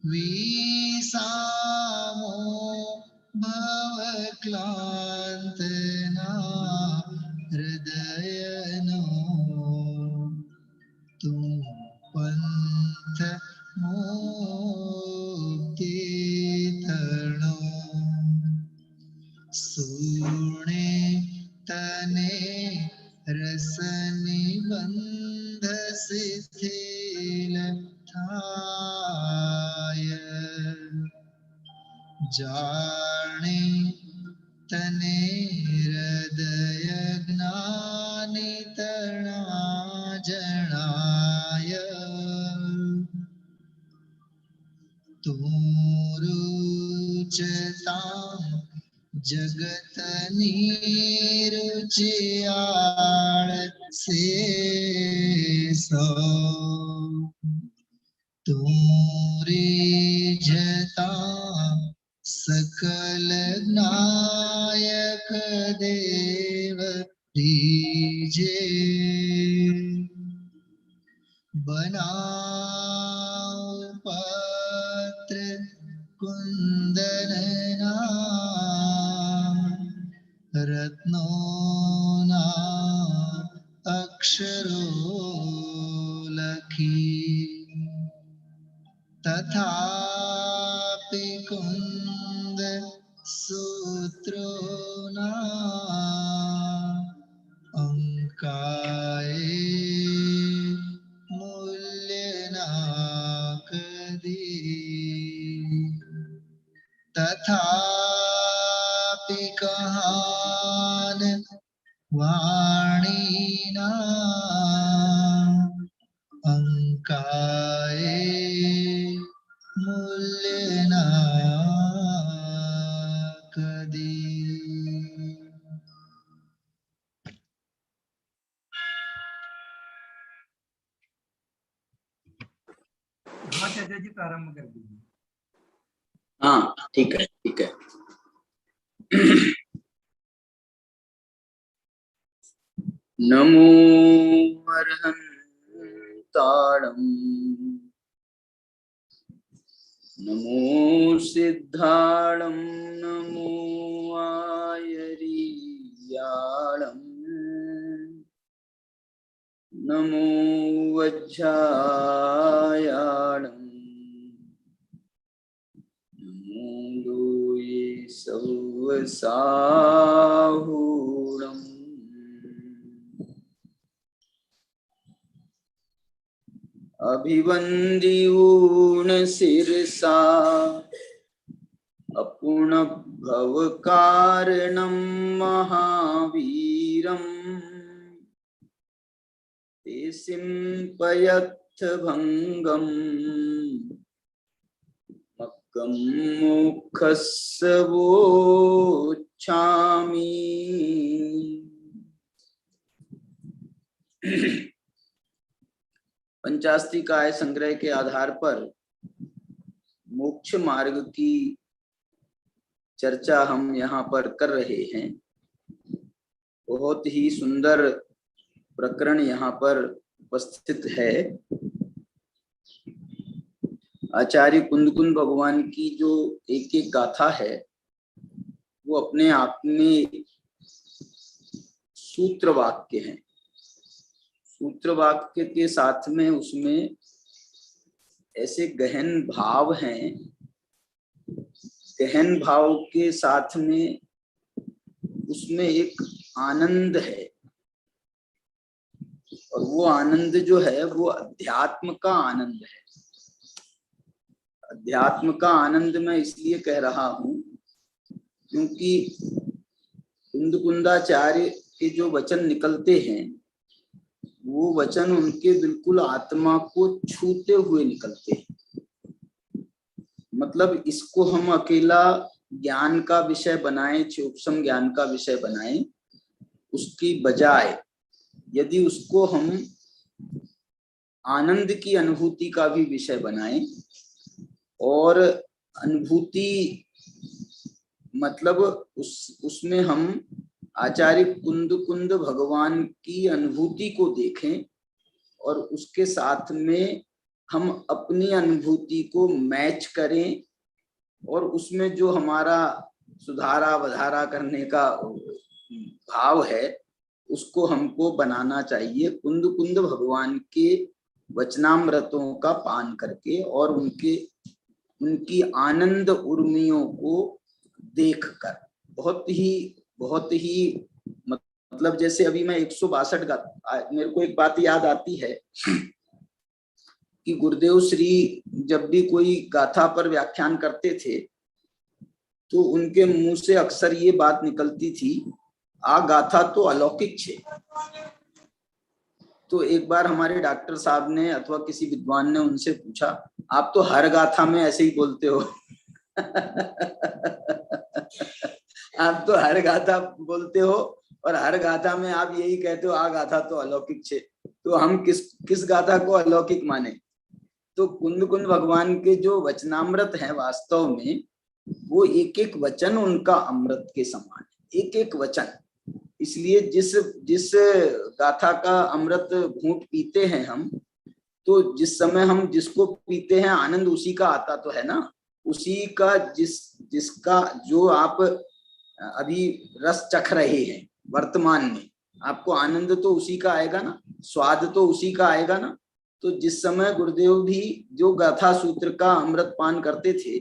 विसामो भवक्लांतना हृदयनो तुम पंथ मुक्तितरणो सुने तने रसनिबंध शिथिल थाय जाने तने हृदय ज्ञानी तरणा जनाय तुरुचता जगत नीरुचियाळ से सो तुरीजता सकल नायक देव दीजे बनाओ पत्र कुंदनना रत्नोना अक्षरो लखी तथापि कुंद सूत्रोना अंकाए मूल्य नाकदी तथापि कहान वाणीना अंकाए मूल्य नाकदी। हाँ चाचा जी प्रारंभ कर दीजिए। हाँ ठीक है ठीक है। नमो अर्हन्ताणं नमो सिद्धाणं नमो आयरीयाणं नमो वज्रायाणं नमो लोये सवसाहूणम् अभिवंद्यून शिरसा अपूर्ण भव कारणं महावीरं ते सिंपयत्थ भंगम मक्कं मोक्षस्य वोच्छामि। पंचास्तिकाय संग्रह के आधार पर मोक्ष मार्ग की चर्चा हम यहाँ पर कर रहे हैं। बहुत ही सुंदर प्रकरण यहाँ पर उपस्थित है। आचार्य कुंदकुंद भगवान की जो एक एक गाथा है वो अपने आप में सूत्र वाक्य हैं। सूत्र वाक्य के साथ में उसमें ऐसे गहन भाव हैं, गहन भाव के साथ में उसमें एक आनंद है, और वो आनंद जो है वो अध्यात्म का आनंद है। अध्यात्म का आनंद मैं इसलिए कह रहा हूं क्योंकि कुंदकुंदाचार्य के जो वचन निकलते हैं वो वचन उनके बिल्कुल आत्मा को छूते हुए निकलते हैं। मतलब इसको हम अकेला ज्ञान का विषय बनाएं, उपशम ज्ञान का विषय बनाएं, उसकी बजाय यदि उसको हम आनंद की अनुभूति का भी विषय बनाएं, और अनुभूति मतलब उसमें हम आचार्य कुंद भगवान की अनुभूति को देखें और उसके साथ में हम अपनी अनुभूति को मैच करें और उसमें जो हमारा सुधारा वधारा करने का भाव है उसको हमको बनाना चाहिए। कुंद कुंद भगवान के वचनामृतों का पान करके और उनकी आनंद उर्मियों को देखकर बहुत ही मतलब जैसे अभी मैं 162 मेरे को एक बात याद आती है कि गुरुदेव श्री जब भी कोई गाथा पर व्याख्यान करते थे तो उनके मुंह से अक्सर ये बात निकलती थी, आ गाथा तो अलौकिक छे। तो एक बार हमारे डॉक्टर साहब ने अथवा किसी विद्वान ने उनसे पूछा, आप तो हर गाथा में ऐसे ही बोलते हो आप तो हर गाथा बोलते हो और हर गाथा में आप यही कहते हो, आ गाथा तो अलौकिक छे। तो हम किस गाथा को अलौकिक माने? तो कुंद कुंद भगवान के जो वचनामृत है वास्तव में वो एक एक वचन उनका अमृत के समान है, एक एक वचन। इसलिए जिस गाथा का अमृत घूंट पीते हैं हम, तो जिस समय हम जिसको पीते हैं आनंद उसी का आता तो है ना, उसी का जिसका जो आप अभी रस चख रहे हैं वर्तमान में, आपको आनंद तो उसी का आएगा ना, स्वाद तो उसी का आएगा ना। तो जिस समय गुरुदेव भी जो गाथा सूत्र का अमृत पान करते थे,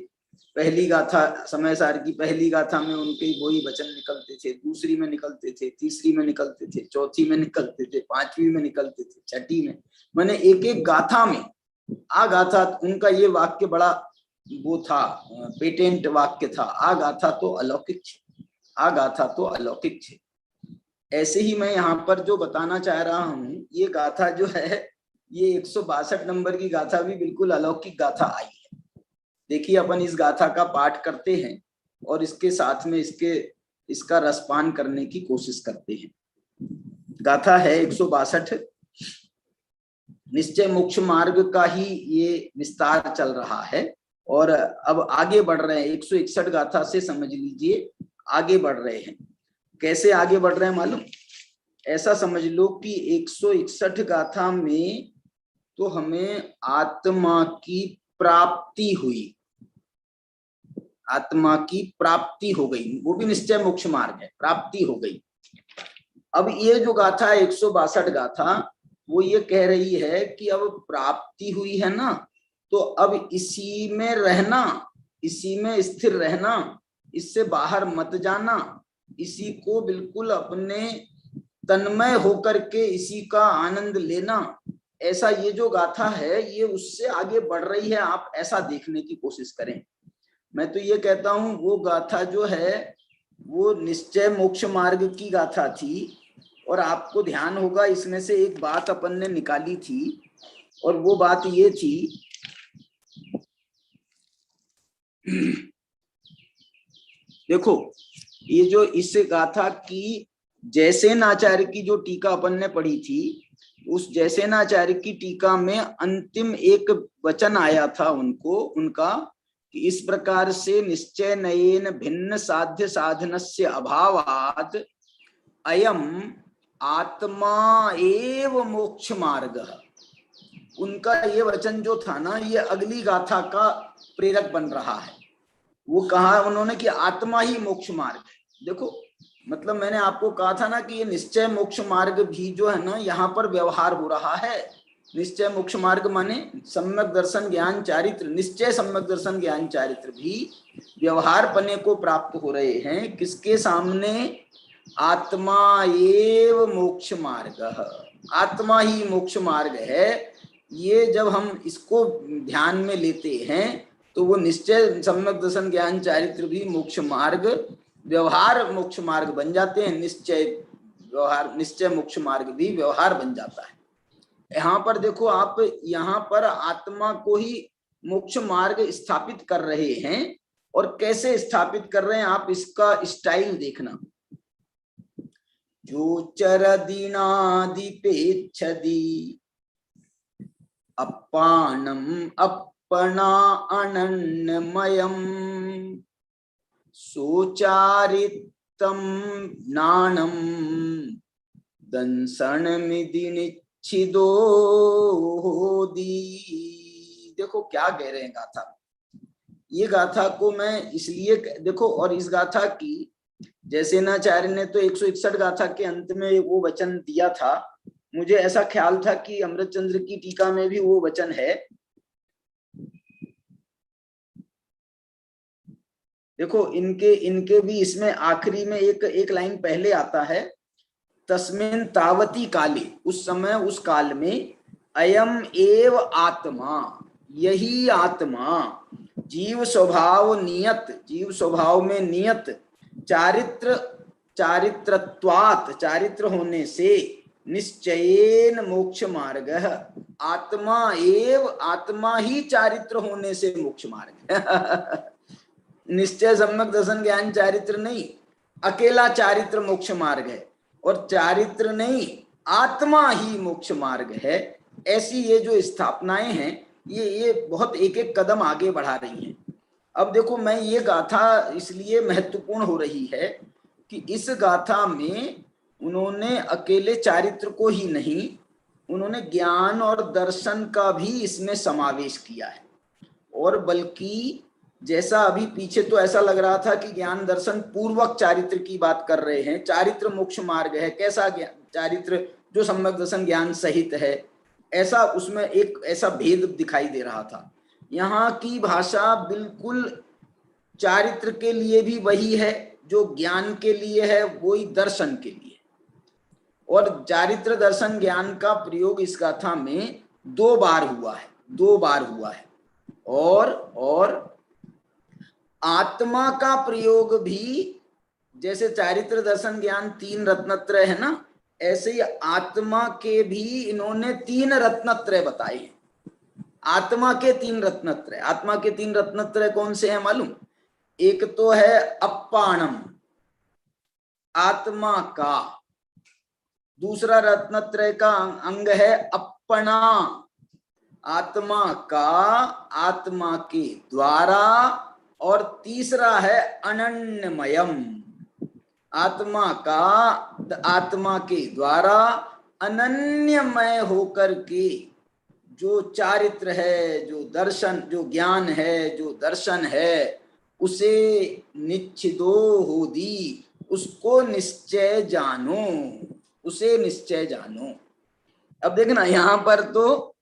पहली गाथा समय सार की पहली गाथा में उनके वही वचन निकलते थे, दूसरी में निकलते थे, तीसरी में निकलते थे, चौथी में निकलते थे, पांचवी में निकलते थे, छठी में, माने एक एक गाथा में आ गाथा। उनका ये वाक्य बड़ा वो था, पेटेंट वाक्य था, आ गाथा तो अलौकिक छे, आ गाथा तो अलौकिक छे। ऐसे ही मैं यहाँ पर जो बताना चाह रहा हूँ, ये गाथा जो है ये 162 नंबर की गाथा भी बिल्कुल अलौकिक गाथा आई है। देखिए अपन इस गाथा का पाठ करते हैं और इसके साथ में इसका रसपान करने की कोशिश करते हैं। गाथा है 162, निश्चय मोक्ष मार्ग का ही ये विस्तार चल रहा है। और अब आगे बढ़ रहे हैं, 161 गाथा से समझ लीजिए आगे बढ़ रहे हैं। कैसे आगे बढ़ रहे हैं मालूम? ऐसा समझ लो कि 161 गाथा में तो हमें आत्मा की प्राप्ति हुई, आत्मा की प्राप्ति हो गई, वो भी निश्चय मोक्ष मार्ग है, प्राप्ति हो गई। अब ये जो गाथा है 162 गाथा, वो ये कह रही है कि अब प्राप्ति हुई है ना, तो अब इसी में रहना, इसी में स्थिर रहना, इससे बाहर मत जाना, इसी को बिल्कुल अपने तन्मय होकर के इसी का आनंद लेना। ऐसा ये जो गाथा है ये उससे आगे बढ़ रही है, आप ऐसा देखने की कोशिश करें। मैं तो ये कहता हूं वो गाथा जो है वो निश्चय मोक्ष मार्ग की गाथा थी। और आपको ध्यान होगा इसमें से एक बात अपन ने निकाली थी, और वो बात ये थी देखो, ये जो इस गाथा की जैसेनाचार्य की जो टीका अपन ने पढ़ी थी, उस जैसेनाचार्य की टीका में अंतिम एक वचन आया था उनका कि इस प्रकार से निश्चय नयेन भिन्न साध्य साधनस्य अभावात् अयम आत्मा एव मोक्ष मार्ग। उनका ये वचन जो था ना, ये अगली गाथा का प्रेरक बन रहा है। वो कहा उन्होंने कि आत्मा ही मोक्ष मार्ग है। देखो मतलब मैंने आपको कहा था ना कि ये निश्चय मोक्ष मार्ग भी जो है ना, यहाँ पर व्यवहार हो रहा है। निश्चय मोक्ष मार्ग माने सम्यक दर्शन ज्ञान चारित्र, निश्चय सम्यक दर्शन ज्ञान चारित्र भी व्यवहार पने को प्राप्त हो रहे हैं। किसके सामने? आत्मा एव मोक्ष मार्ग, आत्मा ही मोक्ष मार्ग है। ये जब हम इसको ध्यान में लेते हैं तो वो निश्चय सम्यक दर्शन ज्ञान चारित्र भी मोक्ष मार्ग, व्यवहार मोक्ष मार्ग बन जाते हैं। निश्चय मोक्ष मार्ग भी व्यवहार बन जाता है। यहाँ पर देखो आप, यहाँ पर आत्मा को ही मोक्ष मार्ग स्थापित कर रहे हैं। और कैसे स्थापित कर रहे हैं आप इसका स्टाइल देखना। जो चरदीनादिपेक्षदी अपानम अपना अनन्यमयम सोचारितम ज्ञानम दंसनमिति निच्छिदोदी। देखो क्या कह रहे हैं गाथा में। ये गाथा को मैं इसलिए देखो, और इस गाथा की जैसे नाचार्य ने तो 161 गाथा के अंत में वो वचन दिया था, मुझे ऐसा ख्याल था कि अमृतचंद्र की टीका में भी वो वचन है। देखो इनके इनके भी इसमें आखिरी में एक लाइन पहले आता है, तस्मिन् तावती काले, उस समय उस काल में, अयम एव आत्मा, यही आत्मा, जीव स्वभाव नियत, जीव स्वभाव में नियत, चारित्रत्वात्, चारित्र होने से, निश्चयेन मोक्ष मार्ग, आत्मा एव, आत्मा ही चारित्र होने से मोक्ष मार्ग निश्चय सम्यक दर्शन ज्ञान चारित्र नहीं, अकेला चारित्र मोक्ष मार्ग है, और चारित्र नहीं आत्मा ही मोक्ष मार्ग है। ऐसी ये जो स्थापनाएं हैं ये बहुत एक एक कदम आगे बढ़ा रही हैं। अब देखो मैं ये गाथा इसलिए महत्वपूर्ण हो रही है कि इस गाथा में उन्होंने अकेले चारित्र को ही नहीं, उन्होंने ज्ञान और दर्शन का भी इसमें समावेश किया है। और बल्कि जैसा अभी पीछे तो ऐसा लग रहा था कि ज्ञान दर्शन पूर्वक चारित्र की बात कर रहे हैं, चारित्र मोक्ष मार्ग है, कैसा ज्ञान चारित्र जो सम्यक दर्शन ज्ञान सहित है, ऐसा उसमें एक ऐसा भेद दिखाई दे रहा था। यहाँ की भाषा बिल्कुल चारित्र के लिए भी वही है जो ज्ञान के लिए है, वही दर्शन के लिए। और चारित्र दर्शन ज्ञान का प्रयोग इस गाथा में 2 बार हुआ है, 2 बार हुआ है। और आत्मा का प्रयोग भी, जैसे चारित्र दर्शन ज्ञान 3 रत्नत्रय है ना, ऐसे ही आत्मा के भी इन्होंने 3 रत्नत्रय बताए। आत्मा के 3 रत्नत्रय, आत्मा के 3 रत्नत्रय कौन से हैं मालूम? एक तो है अप्पाणम, आत्मा का। दूसरा रत्नत्रय का अंग है अपना, आत्मा का, आत्मा के द्वारा। और तीसरा है अनन्यमयम, आत्मा का, आत्मा के द्वारा अनन्यमय होकर के जो चारित्र है, जो दर्शन, जो ज्ञान है, जो दर्शन है, उसे निश्चिदो होदी, उसको निश्चय जानो, उसे निश्चय जानो। अब देखना यहाँ पर तो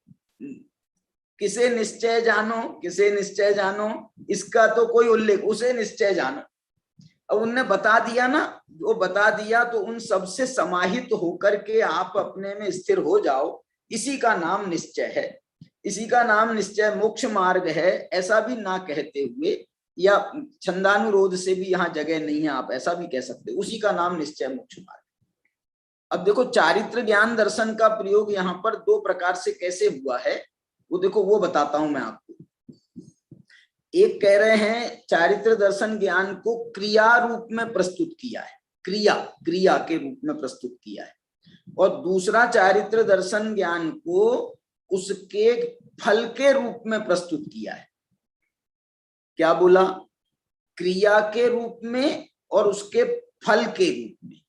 किसे निश्चय जानो, किसे निश्चय जानो, इसका तो कोई उल्लेख, उसे निश्चय जानो। अब उनने बता दिया ना, वो बता दिया तो उन सबसे समाहित होकर के आप अपने में स्थिर हो जाओ, इसी का नाम निश्चय है, इसी का नाम निश्चय मोक्ष मार्ग है। ऐसा भी ना कहते हुए, या छंदानुरोध से भी यहाँ जगह नहीं है, आप ऐसा भी कह सकते, उसी का नाम निश्चय मोक्ष मार्ग। अब देखो चारित्र ज्ञान दर्शन का प्रयोग यहाँ पर 2 प्रकार से कैसे हुआ है, वो देखो, वो बताता हूं मैं आपको। एक कह रहे हैं चारित्र दर्शन ज्ञान को क्रिया रूप में प्रस्तुत किया है, क्रिया के रूप में प्रस्तुत किया है। और दूसरा चारित्र दर्शन ज्ञान को उसके फल के रूप में प्रस्तुत किया है। क्या बोला? क्रिया के रूप में और उसके फल के रूप में।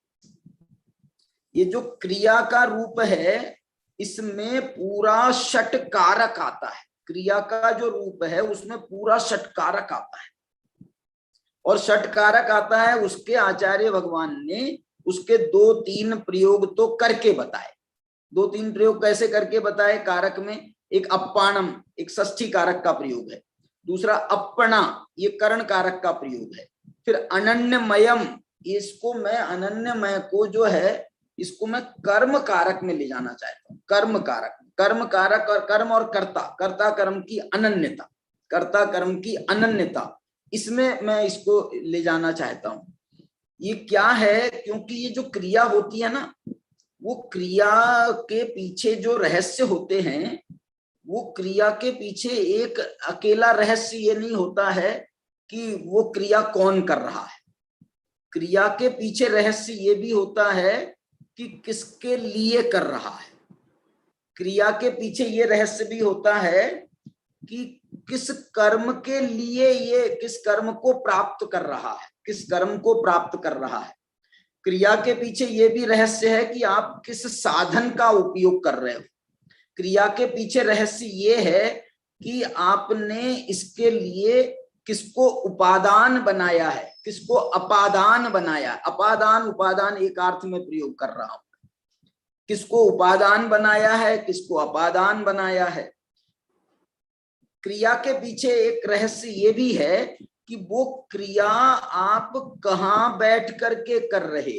ये जो क्रिया का रूप है, इसमें पूरा षटकारक आता है। क्रिया का जो रूप है उसमें पूरा षटकारक आता है, और षटकारक आता है, उसके आचार्य भगवान ने उसके 2-3 प्रयोग तो करके बताए। 2-3 प्रयोग कैसे करके बताए? कारक में एक अप्पाणम, एक षष्ठी कारक का प्रयोग है। दूसरा अपना, ये कर्ण कारक का प्रयोग है। फिर अनन्यमयम, इसको मैं अनन्यमय को जो है इसको मैं कर्म कारक में ले जाना चाहता हूँ। कर्म कारक, कर्म कारक और कर्म और कर्ता, कर्ता कर्म की अनन्यता, कर्ता कर्म की अनन्यता, इसमें मैं इसको ले जाना चाहता हूँ। ये क्या है? क्योंकि ये जो क्रिया होती है ना, वो क्रिया के पीछे जो रहस्य होते हैं, वो क्रिया के पीछे एक अकेला रहस्य ये नहीं होता है कि वो क्रिया कौन कर रहा है। क्रिया के पीछे रहस्य ये भी होता है कि किसके लिए कर रहा है। क्रिया के पीछे ये रहस्य भी होता है कि किस कर्म के लिए, ये किस कर्म को प्राप्त कर रहा है, किस कर्म को प्राप्त कर रहा है। क्रिया के पीछे ये भी रहस्य है कि आप किस साधन का उपयोग कर रहे हो। क्रिया के पीछे रहस्य ये है कि आपने इसके लिए किसको उपादान बनाया है, किसको अपादान बनाया। अपादान उपादान एक अर्थ में प्रयोग कर रहा हूं। किसको उपादान बनाया है, किसको अपादान बनाया है। क्रिया के पीछे एक रहस्य ये भी है कि वो क्रिया आप कहां बैठ करके कर रहे।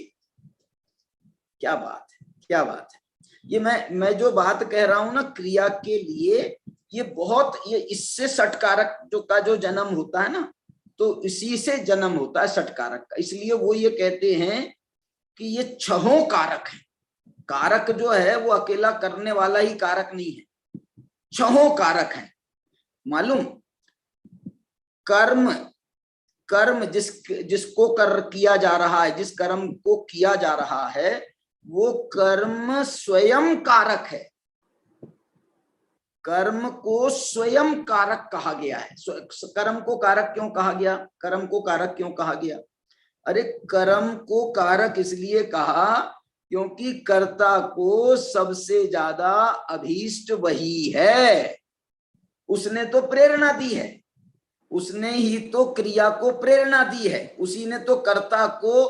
क्या बात है, क्या बात है। ये मैं जो बात कह रहा हूं ना क्रिया के लिए, ये बहुत, ये इससे षटकारक जो जन्म होता है ना, तो इसी से जन्म होता है षटकारक का। इसलिए वो ये कहते हैं कि ये छहों कारक है। कारक जो है वो अकेला करने वाला ही कारक नहीं है, छहों कारक है। मालूम, कर्म, कर्म जिसको किया जा रहा है, जिस कर्म को किया जा रहा है, वो कर्म स्वयं कारक है। कर्म को स्वयं कारक कहा गया है। कर्म को कारक क्यों कहा गया? कर्म को कारक क्यों कहा गया? अरे कर्म को कारक इसलिए कहा क्योंकि कर्ता को सबसे ज्यादा अभीष्ट वही है। उसने तो प्रेरणा दी है, उसने ही तो क्रिया को प्रेरणा दी है, उसी ने तो कर्ता को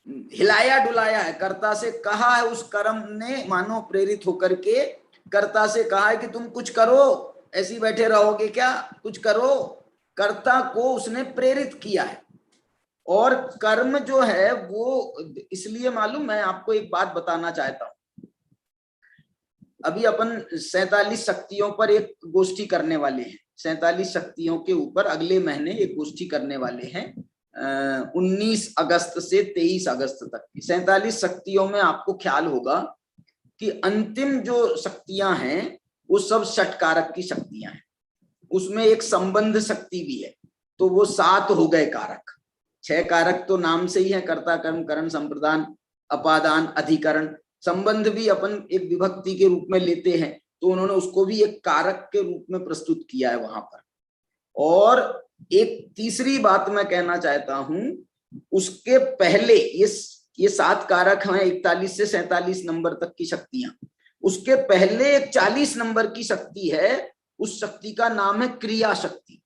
हिलाया डुलाया है। कर्ता से कहा है, उस कर्म ने मानो प्रेरित होकर के कर्ता से कहा है कि तुम कुछ करो, ऐसे ही बैठे रहोगे क्या, कुछ करो। कर्ता को उसने प्रेरित किया है। और कर्म जो है वो इसलिए, मालूम, मैं आपको एक बात बताना चाहता हूं। अभी अपन 47 शक्तियों पर एक गोष्ठी करने वाले हैं। 47 शक्तियों के ऊपर अगले महीने एक गोष्ठी करने वाले हैं, 19 अगस्त से 23 अगस्त तक की। 47 शक्तियों में आपको ख्याल होगा कि अंतिम जो शक्तियां हैं वो सब षटकारक की शक्तियां हैं। उसमें एक संबंध शक्ति भी है, तो वो 7 हो गए कारक। 6 कारक तो नाम से ही है, कर्ता, कर्म, करण, संप्रदान, अपादान, अधिकरण। संबंध भी अपन एक विभक्ति के रूप में लेते हैं, तो उन्होंने उसको भी एक कारक के रूप में प्रस्तुत किया है वहां पर। और एक तीसरी बात मैं कहना चाहता हूं, उसके पहले ये 7 कारक हैं, 41 से 47 नंबर तक की शक्तियां। उसके पहले एक 40 नंबर की शक्ति है, उस शक्ति का नाम है क्रिया शक्ति।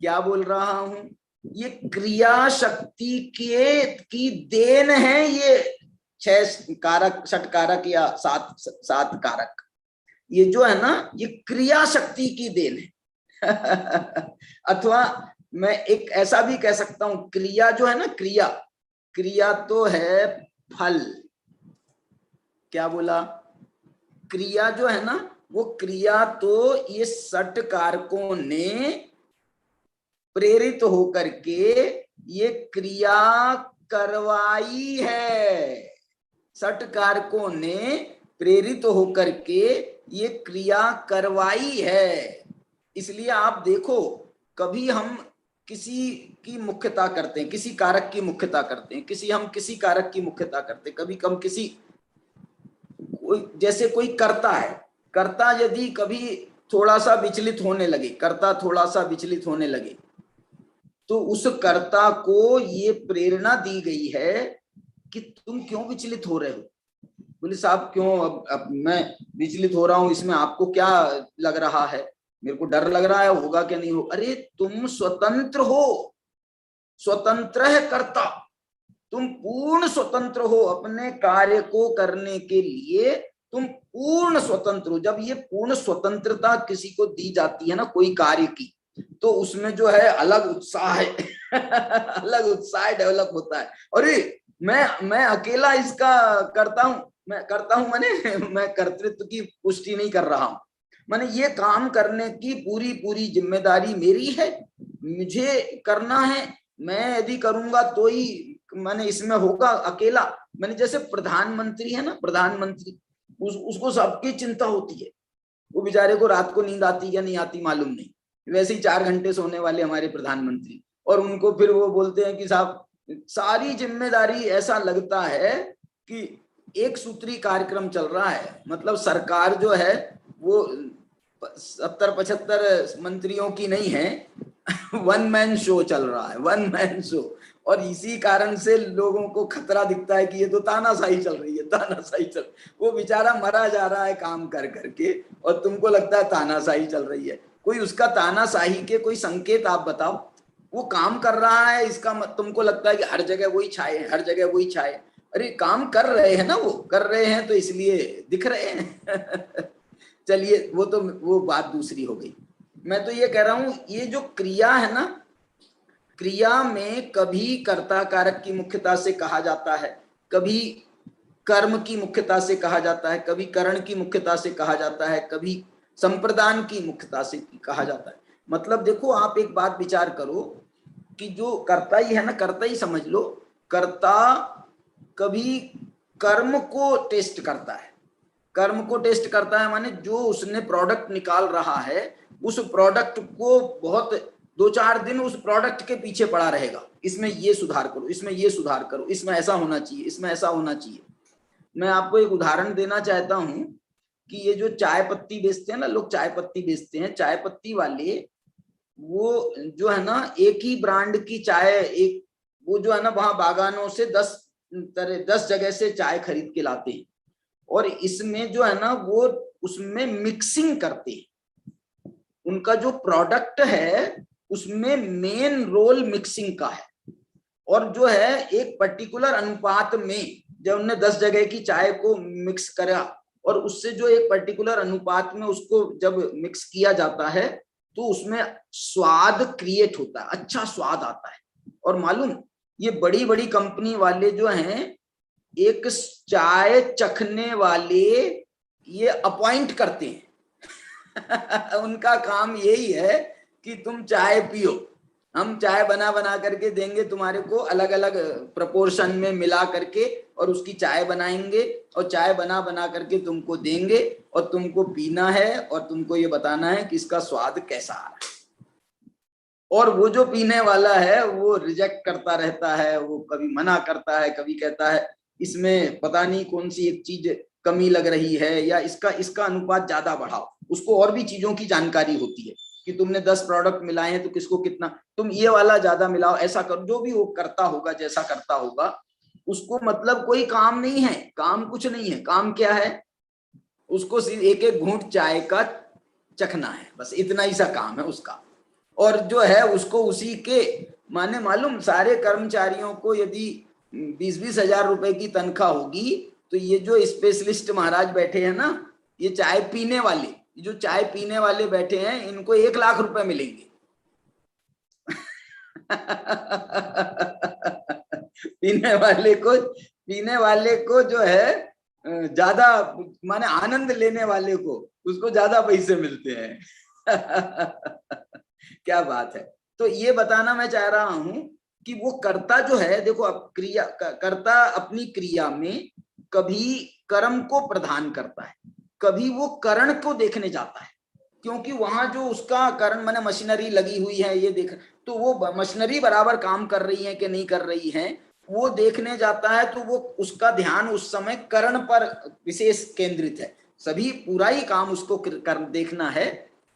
क्या बोल रहा हूं? ये क्रिया शक्ति की देन है ये 6 कारक, षटकारक या 7 कारक। ये जो है ना, ये क्रिया शक्ति की देन है। अथवा मैं एक ऐसा भी कह सकता हूं, क्रिया जो है ना, क्रिया तो है फल। क्या बोला? क्रिया जो है ना, वो क्रिया तो ये 6 कारकों ने प्रेरित होकर के ये क्रिया करवाई है। 6 कारकों ने प्रेरित होकर के ये क्रिया करवाई है। इसलिए आप देखो, कभी हम किसी की मुख्यता करते हैं, किसी कारक की मुख्यता करते हैं, किसी कारक की मुख्यता करते हैं। कभी कम किसी, जैसे कोई कर्ता है, कर्ता यदि कभी थोड़ा सा विचलित होने लगे, कर्ता थोड़ा सा विचलित होने लगे, तो उस कर्ता को ये प्रेरणा दी गई है कि तुम क्यों विचलित हो रहे हो। बोले साहब क्यों, अब मैं विचलित हो रहा हूं, इसमें आपको क्या लग रहा है? मेरे को डर लग रहा है, होगा क्या नहीं हो। अरे तुम स्वतंत्र हो, स्वतंत्र है कर्ता, तुम पूर्ण स्वतंत्र हो अपने कार्य को करने के लिए, तुम पूर्ण स्वतंत्र हो। जब ये पूर्ण स्वतंत्रता किसी को दी जाती है ना कोई कार्य की, तो उसमें जो है अलग उत्साह है। अलग उत्साह डेवलप होता है। अरे मैं अकेला इसका करता हूं, मैं कर्तृत्व की पुष्टि नहीं कर रहा हूं, मैंने ये काम करने की पूरी जिम्मेदारी मेरी है, मुझे करना है। मैं यदि करूंगा तो ही मैंने इसमें होगा अकेला। मैंने जैसे प्रधानमंत्री है ना, प्रधानमंत्री, उसको सबकी चिंता होती है। वो बेचारे को रात को नींद आती या नहीं आती मालूम नहीं, वैसे ही 4 घंटे सोने वाले हमारे प्रधानमंत्री, और उनको फिर वो बोलते हैं कि साहब सारी जिम्मेदारी, ऐसा लगता है कि एक सूत्री कार्यक्रम चल रहा है। मतलब सरकार जो है वो 70-75 मंत्रियों की नहीं है, 1 मैन शो चल रहा है, 1 मैन शो। और इसी कारण से लोगों को खतरा दिखता है कि ये तो तानाशाही चल रही है, तानाशाही चल, वो बेचारा मरा जा रहा है काम कर करके और तुमको लगता है तानाशाही चल रही है। कोई उसका तानाशाही के कोई संकेत आप बताओ। वो काम कर रहा है, इसका तुमको लगता है कि हर जगह वही छाए, हर जगह वही छाए। अरे काम कर रहे हैं ना, वो कर रहे हैं तो इसलिए दिख रहे हैं। चलिए वो बात दूसरी हो गई। मैं तो ये कह रहा हूं, ये जो क्रिया है ना, क्रिया में कभी कर्ता कारक की मुख्यता से कहा जाता है, कभी कर्म की मुख्यता से कहा जाता है, कभी करण की मुख्यता से कहा जाता है, कभी संप्रदान की मुख्यता से कहा जाता है। मतलब देखो, आप एक बात विचार करो कि जो कर्ता ही है ना, कर्ता ही समझ लो, कर्ता कभी कर्म को टेस्ट करता है। कर्म को टेस्ट करता है माने जो उसने प्रोडक्ट निकाल रहा है, उस प्रोडक्ट को बहुत 2-4 दिन उस प्रोडक्ट के पीछे पड़ा रहेगा, इसमें ये सुधार करो, इसमें ये सुधार करो, इसमें ऐसा होना चाहिए, इसमें ऐसा होना चाहिए। मैं आपको एक उदाहरण देना चाहता हूं कि ये जो चाय पत्ती बेचते हैं ना, लोग चाय पत्ती बेचते हैं, चाय पत्ती वाले वो जो है ना, एक ही ब्रांड की चाय, एक वो जो है ना, वहां बागानों से 10 जगह से चाय खरीद के लाते हैं और इसमें जो है ना, वो उसमें मिक्सिंग करते हैं। उनका जो प्रोडक्ट है उसमें मेन रोल मिक्सिंग का है और जो है एक पर्टिकुलर अनुपात में जब उन्होंने 10 जगह की चाय को मिक्स करा और उससे जो एक पर्टिकुलर अनुपात में उसको जब मिक्स किया जाता है तो उसमें स्वाद क्रिएट होता है, अच्छा स्वाद आता है। और मालूम, ये बड़ी बड़ी कंपनी वाले जो हैं, एक चाय चखने वाले ये अपॉइंट करते हैं। उनका काम यही है कि तुम चाय पियो, हम चाय बना बना करके देंगे तुम्हारे को, अलग अलग प्रपोर्शन में मिला करके, और उसकी चाय बनाएंगे और चाय बना बना करके तुमको देंगे और तुमको पीना है और तुमको ये बताना है कि इसका स्वाद कैसा आ रहा है। और वो जो पीने वाला है वो रिजेक्ट करता रहता है, वो कभी मना करता है, कभी कहता है इसमें पता नहीं कौन सी एक चीज कमी लग रही है या इसका अनुपात ज्यादा बढ़ाओ। उसको और भी चीजों की जानकारी होती है कि तुमने 10 प्रोडक्ट मिलाए हैं तो किसको कितना, तुम ये वाला ज्यादा मिलाओ, ऐसा करो। जो भी वो करता होगा, जैसा करता होगा, उसको मतलब कोई काम नहीं है, काम कुछ नहीं है। काम क्या है, उसको सिर्फ एक एक घूंट चाय का चखना है, बस इतना ही सा काम है उसका। और जो है उसको उसी के माने मालूम, सारे कर्मचारियों को यदि 20-20 हजार रुपए की तनख्वाह होगी तो ये जो स्पेशलिस्ट महाराज बैठे हैं ना, ये चाय पीने वाले, जो चाय पीने वाले बैठे हैं, इनको 1 लाख रुपए मिलेंगे। पीने वाले को जो है ज्यादा माने आनंद लेने वाले को उसको ज्यादा पैसे मिलते हैं। क्या बात है। तो ये बताना मैं चाह रहा हूं कि वो कर्ता जो है, देखो अब क्रिया, कर्ता अपनी क्रिया में कभी कर्म को प्रधान करता है, कभी वो करण को देखने जाता है, क्योंकि वहां जो उसका करण माने मशीनरी लगी हुई है, ये देख, तो वो मशीनरी बराबर काम कर रही है कि नहीं कर रही है, वो देखने जाता है। तो वो उसका ध्यान उस समय करण पर विशेष केंद्रित है। सभी पूरा ही काम उसको देखना है,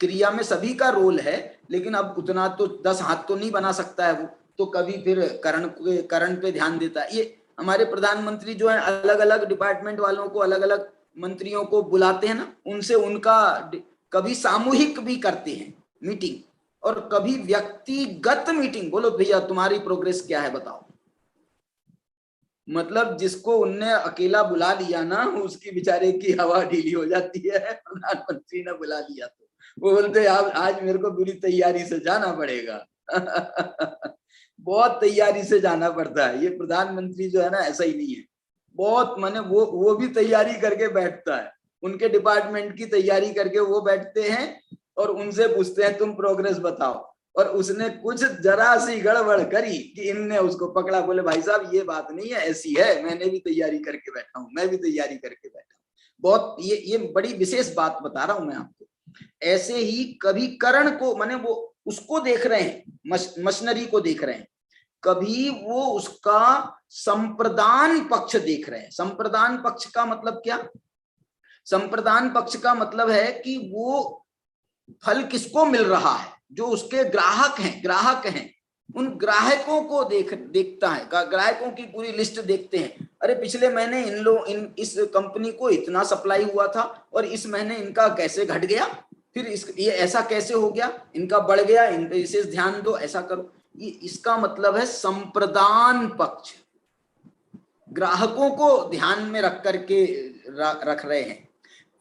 क्रिया में सभी का रोल है, लेकिन अब उतना तो 10 हाथ तो नहीं बना सकता है वो, तो कभी फिर करण पे ध्यान देता है। ये हमारे प्रधानमंत्री जो है, अलग अलग डिपार्टमेंट वालों को, अलग अलग मंत्रियों को बुलाते हैं ना, उनसे उनका कभी सामूहिक भी करते हैं मीटिंग और कभी व्यक्तिगत मीटिंग। बोलो भैया तुम्हारी प्रोग्रेस क्या है बताओ। मतलब जिसको उनने अकेला बुला लिया ना, उसकी बेचारे की हवा ढीली हो जाती है। प्रधानमंत्री ने बुला लिया तो वो बोलते आज मेरे को पूरी तैयारी से जाना पड़ेगा। बहुत तैयारी से जाना पड़ता है। ये प्रधानमंत्री जो है ना, ऐसा ही नहीं है, बहुत माने वो भी तैयारी करके बैठता है, उनके डिपार्टमेंट की तैयारी करके वो बैठते हैं और उनसे पूछते हैं तुम प्रोग्रेस बताओ। और उसने कुछ जरा सी गड़बड़ करी कि इनने उसको पकड़ा, बोले भाई साहब ये बात नहीं है, ऐसी है, मैंने भी तैयारी करके बैठा हूं, मैं भी तैयारी करके बैठा हूं। बहुत ये बड़ी विशेष बात बता रहा हूं मैं आपको। ऐसे ही कभी करण को माने वो उसको देख रहे हैं, मशीनरी को देख रहे हैं, कभी वो उसका संप्रदान पक्ष देख रहे हैं। संप्रदान पक्ष का मतलब क्या? संप्रदान पक्ष का मतलब है कि वो फल किसको मिल रहा है, जो उसके ग्राहक हैं उन ग्राहकों को देखता है, ग्राहकों की पूरी लिस्ट देखते हैं। अरे पिछले महीने इस कंपनी को इतना सप्लाई हुआ था और इस महीने इनका कैसे घट गया, फिर ये ऐसा कैसे हो गया, इनका बढ़ गया, इन पे विशेष ध्यान दो, ऐसा करो। ये इसका मतलब है संप्रदान पक्ष, ग्राहकों को ध्यान में रख करके रख रहे हैं।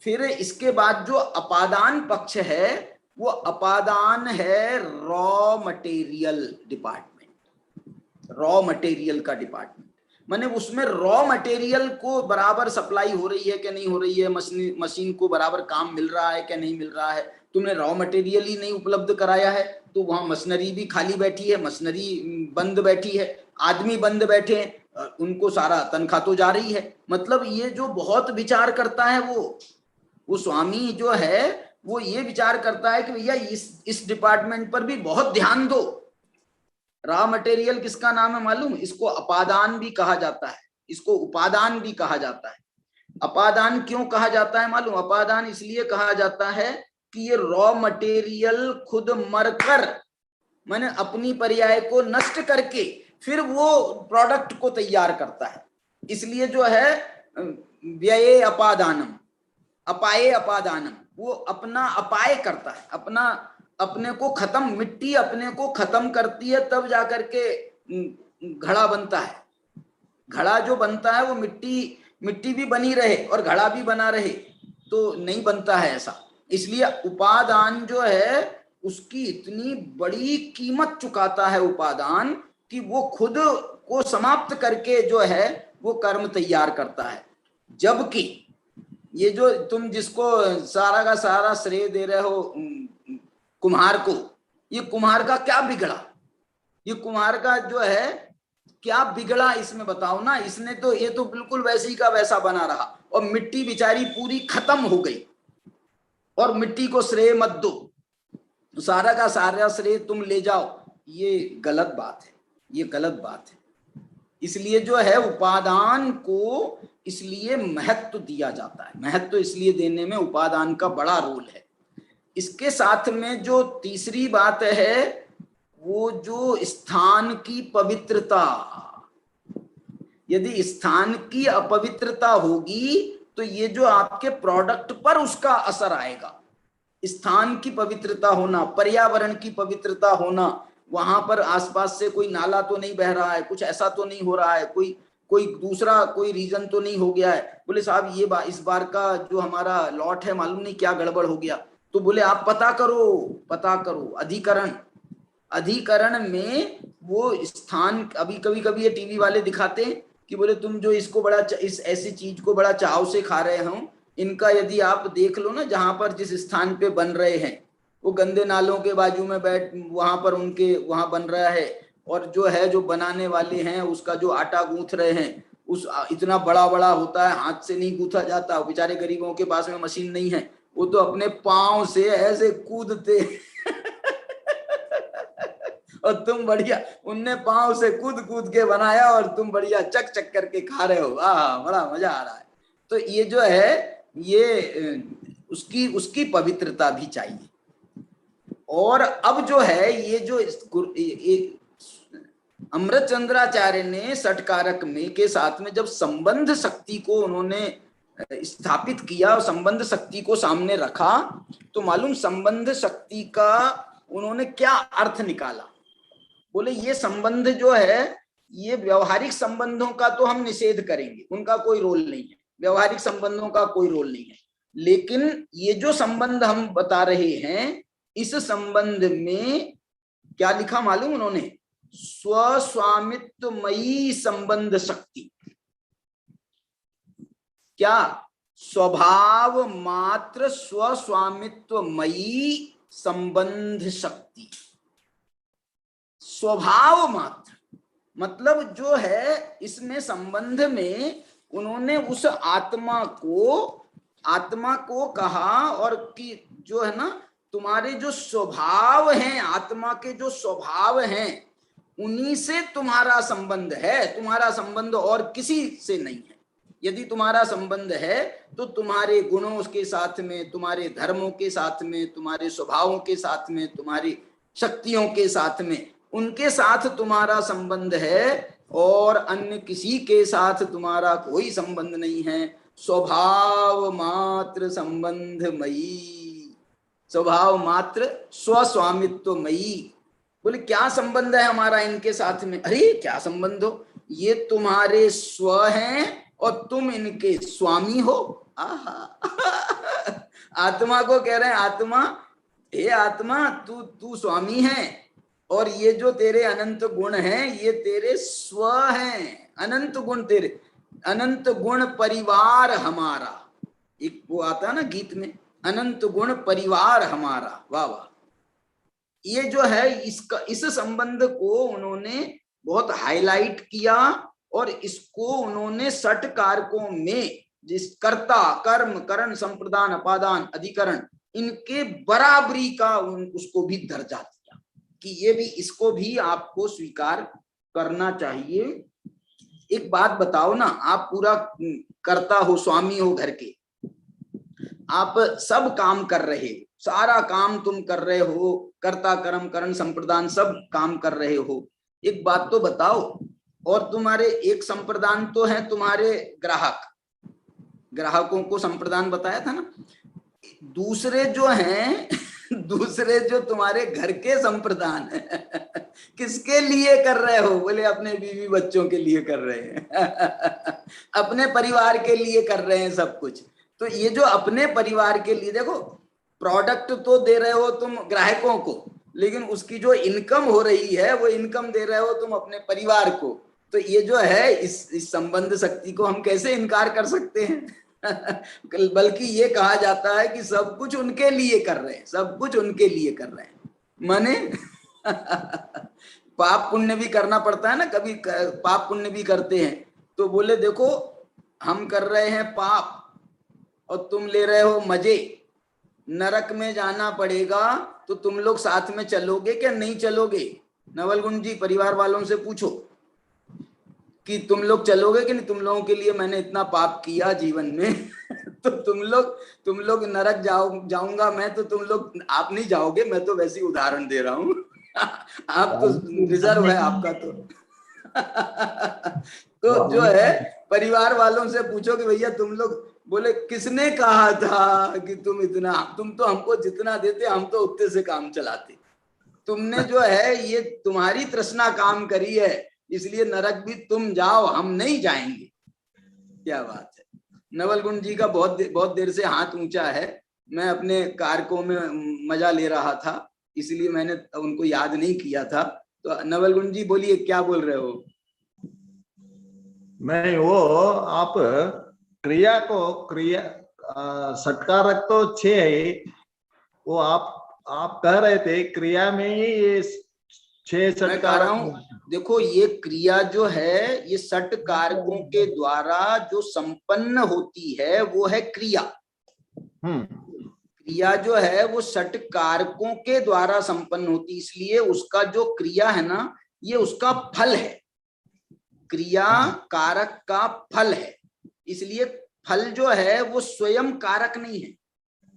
फिर इसके बाद जो अपादान पक्ष है, वो अपादान है raw material department, raw material का डिपार्टमेंट। माने उसमें रॉ मटेरियल को बराबर सप्लाई हो रही है कि नहीं हो रही है, मशीन को बराबर काम मिल रहा है कि नहीं मिल रहा है। तुमने रॉ मटेरियल ही नहीं उपलब्ध कराया है तो वहां मशीनरी भी खाली बैठी है, मशीनरी बंद बैठी है, आदमी बंद बैठे हैं, उनको सारा तनख्वाह तो जा रही है। मतलब ये जो बहुत विचार करता है वो स्वामी जो है वो ये विचार करता है कि भैया इस डिपार्टमेंट पर भी बहुत ध्यान दो। रॉ मटेरियल किसका नाम है मालूम? इसको अपादान भी कहा जाता है, इसको उपादान भी कहा जाता है। अपादान क्यों कहा जाता है मालूम? अपादान इसलिए कहा जाता है कि ये रॉ मटेरियल खुद मरकर, माने अपनी पर्याय को नष्ट करके फिर वो प्रोडक्ट को तैयार करता है। इसलिए जो है व्यये अपादानम, अपाये अपादानम, वो अपना अपाय करता है, अपने को खत्म, मिट्टी अपने को खत्म करती है तब जाकर के घड़ा बनता है। घड़ा जो बनता है वो मिट्टी भी बनी रहे और घड़ा भी बना रहे तो नहीं बनता है ऐसा। इसलिए उपादान जो है उसकी इतनी बड़ी कीमत चुकाता है उपादान कि वो खुद को समाप्त करके जो है वो कर्म तैयार करता है। जबकि ये जो तुम जिसको सारा का सारा श्रेय दे रहे हो कुम्हार को, ये कुम्हार का क्या बिगड़ा? ये कुम्हार का जो है क्या बिगड़ा इसमें बताओ ना। इसने तो ये तो बिल्कुल वैसे ही का वैसा बना रहा और मिट्टी बेचारी पूरी खत्म हो गई और मिट्टी को श्रेय मत दो, सारा का सारा श्रेय तुम ले जाओ। ये गलत बात है, ये गलत बात है। इसलिए जो है उपादान को इसलिए महत्व दिया जाता है, महत्व इसलिए देने में उपादान का बड़ा रोल है। इसके साथ में जो तीसरी बात है वो जो स्थान की पवित्रता, यदि स्थान की अपवित्रता होगी तो ये जो आपके प्रोडक्ट पर उसका असर आएगा। स्थान की पवित्रता होना, पर्यावरण की पवित्रता होना, वहां पर आसपास से कोई नाला तो नहीं बह रहा है, कुछ ऐसा तो नहीं हो रहा है, कोई दूसरा कोई रीजन तो नहीं हो गया है। बोले साहब ये इस बार का जो हमारा लॉट है मालूम नहीं क्या गड़बड़ हो गया। तो बोले आप पता करो अधिकरण में वो स्थान। अभी कभी ये टीवी वाले दिखाते हैं कि बोले तुम जो इसको बड़ा इस ऐसी चीज को बड़ा चाव से खा रहे हो, इनका यदि आप देख लो ना, जहां पर जिस स्थान पे बन रहे हैं वो गंदे नालों के बाजू में बैठ वहां पर उनके वहां बन रहा है, और जो है जो बनाने वाले हैं उसका जो आटा गूंथ रहे हैं उस इतना बड़ा बड़ा होता है, हाथ से नहीं गूंथा जाता। बेचारे गरीबों के पास में मशीन नहीं है, वो तो अपने पांव से ऐसे कूदते और तुम बढ़िया उनने पांव से कूद के बनाया और तुम बढ़िया चक चक करके खा रहे हो। बड़ा मजा आ रहा है। तो ये जो है ये उसकी पवित्रता भी चाहिए। और अब जो है ये जो अमृतचंद्राचार्य ने षटकारक में के साथ में जब संबंध शक्ति को उन्होंने स्थापित किया और संबंध शक्ति को सामने रखा, तो मालूम संबंध शक्ति का उन्होंने क्या अर्थ निकाला। बोले ये संबंध जो है ये व्यवहारिक संबंधों का तो हम निषेध करेंगे, उनका कोई रोल नहीं है, व्यवहारिक संबंधों का कोई रोल नहीं है। लेकिन ये जो संबंध हम बता रहे हैं, इस संबंध में क्या लिखा मालूम उन्होंने? स्वस्वामित्वमयी संबंध शक्ति। क्या? स्वभाव मात्र स्वस्वामित्वमयी संबंध शक्ति। स्वभाव मात्र मतलब जो है इसमें संबंध में उन्होंने उस आत्मा को कहा, और कि जो है ना तुम्हारे जो स्वभाव हैं, आत्मा के जो स्वभाव हैं उन्हीं से तुम्हारा संबंध है, तुम्हारा संबंध और किसी से नहीं है। यदि तुम्हारा संबंध है तो तुम्हारे गुणों के साथ में, तुम्हारे धर्मों के साथ में, तुम्हारे स्वभावों के साथ में, तुम्हारी शक्तियों के साथ में, उनके साथ तुम्हारा संबंध है और अन्य किसी के साथ तुम्हारा कोई संबंध नहीं है। स्वभाव मात्र संबंध मयी, स्वभाव मात्र स्वस्वामित्व मयी। बोले क्या संबंध है हमारा इनके साथ में? अरे क्या संबंध हो, ये तुम्हारे स्व हैं और तुम इनके स्वामी हो। आहा आत्मा को कह रहे हैं, आत्मा, हे आत्मा, तू स्वामी है और ये जो तेरे अनंत गुण हैं ये तेरे स्व हैं। अनंत गुण तेरे, अनंत गुण परिवार हमारा, एक वो आता है ना गीत में, अनंत गुण परिवार हमारा। वाह वाह। ये जो है इसका, इस संबंध को उन्होंने बहुत हाईलाइट किया और इसको उन्होंने 6 कारकों में, जिस कर्ता कर्म करण संप्रदान अपादान अधिकरण, इनके बराबरी का उसको भी दर्जा दिया कि ये भी, इसको भी आपको स्वीकार करना चाहिए। एक बात बताओ ना, आप पूरा कर्ता हो, स्वामी हो घर के, आप सब काम कर रहे हो, सारा काम तुम कर रहे हो, कर्ता कर्म करण संप्रदान सब काम कर रहे हो। एक बात तो बताओ, और तुम्हारे एक संप्रदान तो है तुम्हारे ग्राहक, ग्राहकों को संप्रदान बताया था ना। दूसरे जो हैं दूसरे जो तुम्हारे घर के संप्रदान है किसके लिए कर रहे हो? बोले अपने बीवी बच्चों के लिए कर रहे हैं अपने परिवार के लिए कर रहे हैं सब कुछ। तो ये जो अपने परिवार के लिए, देखो प्रोडक्ट तो दे रहे हो तुम ग्राहकों को, लेकिन उसकी जो इनकम हो रही है वो इनकम दे रहे हो तुम अपने परिवार को। तो ये जो है इस संबंध शक्ति को हम कैसे इनकार कर सकते हैं बल्कि ये कहा जाता है कि सब कुछ उनके लिए कर रहे हैं, सब कुछ उनके लिए कर रहे हैं। माने पाप पुण्य भी करना पड़ता है ना, कभी पाप पुण्य भी करते हैं। तो बोले देखो हम कर रहे हैं पाप और तुम ले रहे हो मजे, नरक में जाना पड़ेगा, तो तुम लोग साथ में चलोगे क्या नहीं चलोगे? नवलगुण जी परिवार वालों से पूछो कि तुम लोग चलोगे कि नहीं? तुम लोगों के लिए मैंने इतना पाप किया जीवन में तो तुम लोग नरक जाऊंगा मैं, तो तुम लोग, आप नहीं जाओगे, मैं तो वैसे ही उदाहरण दे रहा हूँ आप तो रिजर्व है आपका तो जो है परिवार वालों से पूछो कि भैया तुम लोग, बोले किसने कहा था कि तुम इतना, तुम तो हमको जितना देते हम तो उतने से काम चलाते। तुमने जो है ये तुम्हारी तृष्णा काम करी है, इसलिए नरक भी तुम जाओ, हम नहीं जाएंगे। क्या बात है। नवलगुण जी का बहुत देर से हाथ ऊंचा है, मैं अपने कारकों में मजा ले रहा था इसलिए मैंने उनको याद नहीं किया था। तो नवलगुण जी बोलिए, क्या बोल रहे हो? मैं वो आप क्रिया को, क्रिया षटकारक तो 6 है, वो आप कह रहे थे क्रिया में ही ये 6 षटकारक। देखो ये क्रिया जो है ये 6 कारकों के द्वारा जो संपन्न होती है वो है क्रिया। क्रिया जो है वो 6 कारकों के द्वारा संपन्न होती, इसलिए उसका जो क्रिया है ना ये उसका फल है, क्रिया कारक का फल है। इसलिए फल जो है वो स्वयं कारक नहीं है,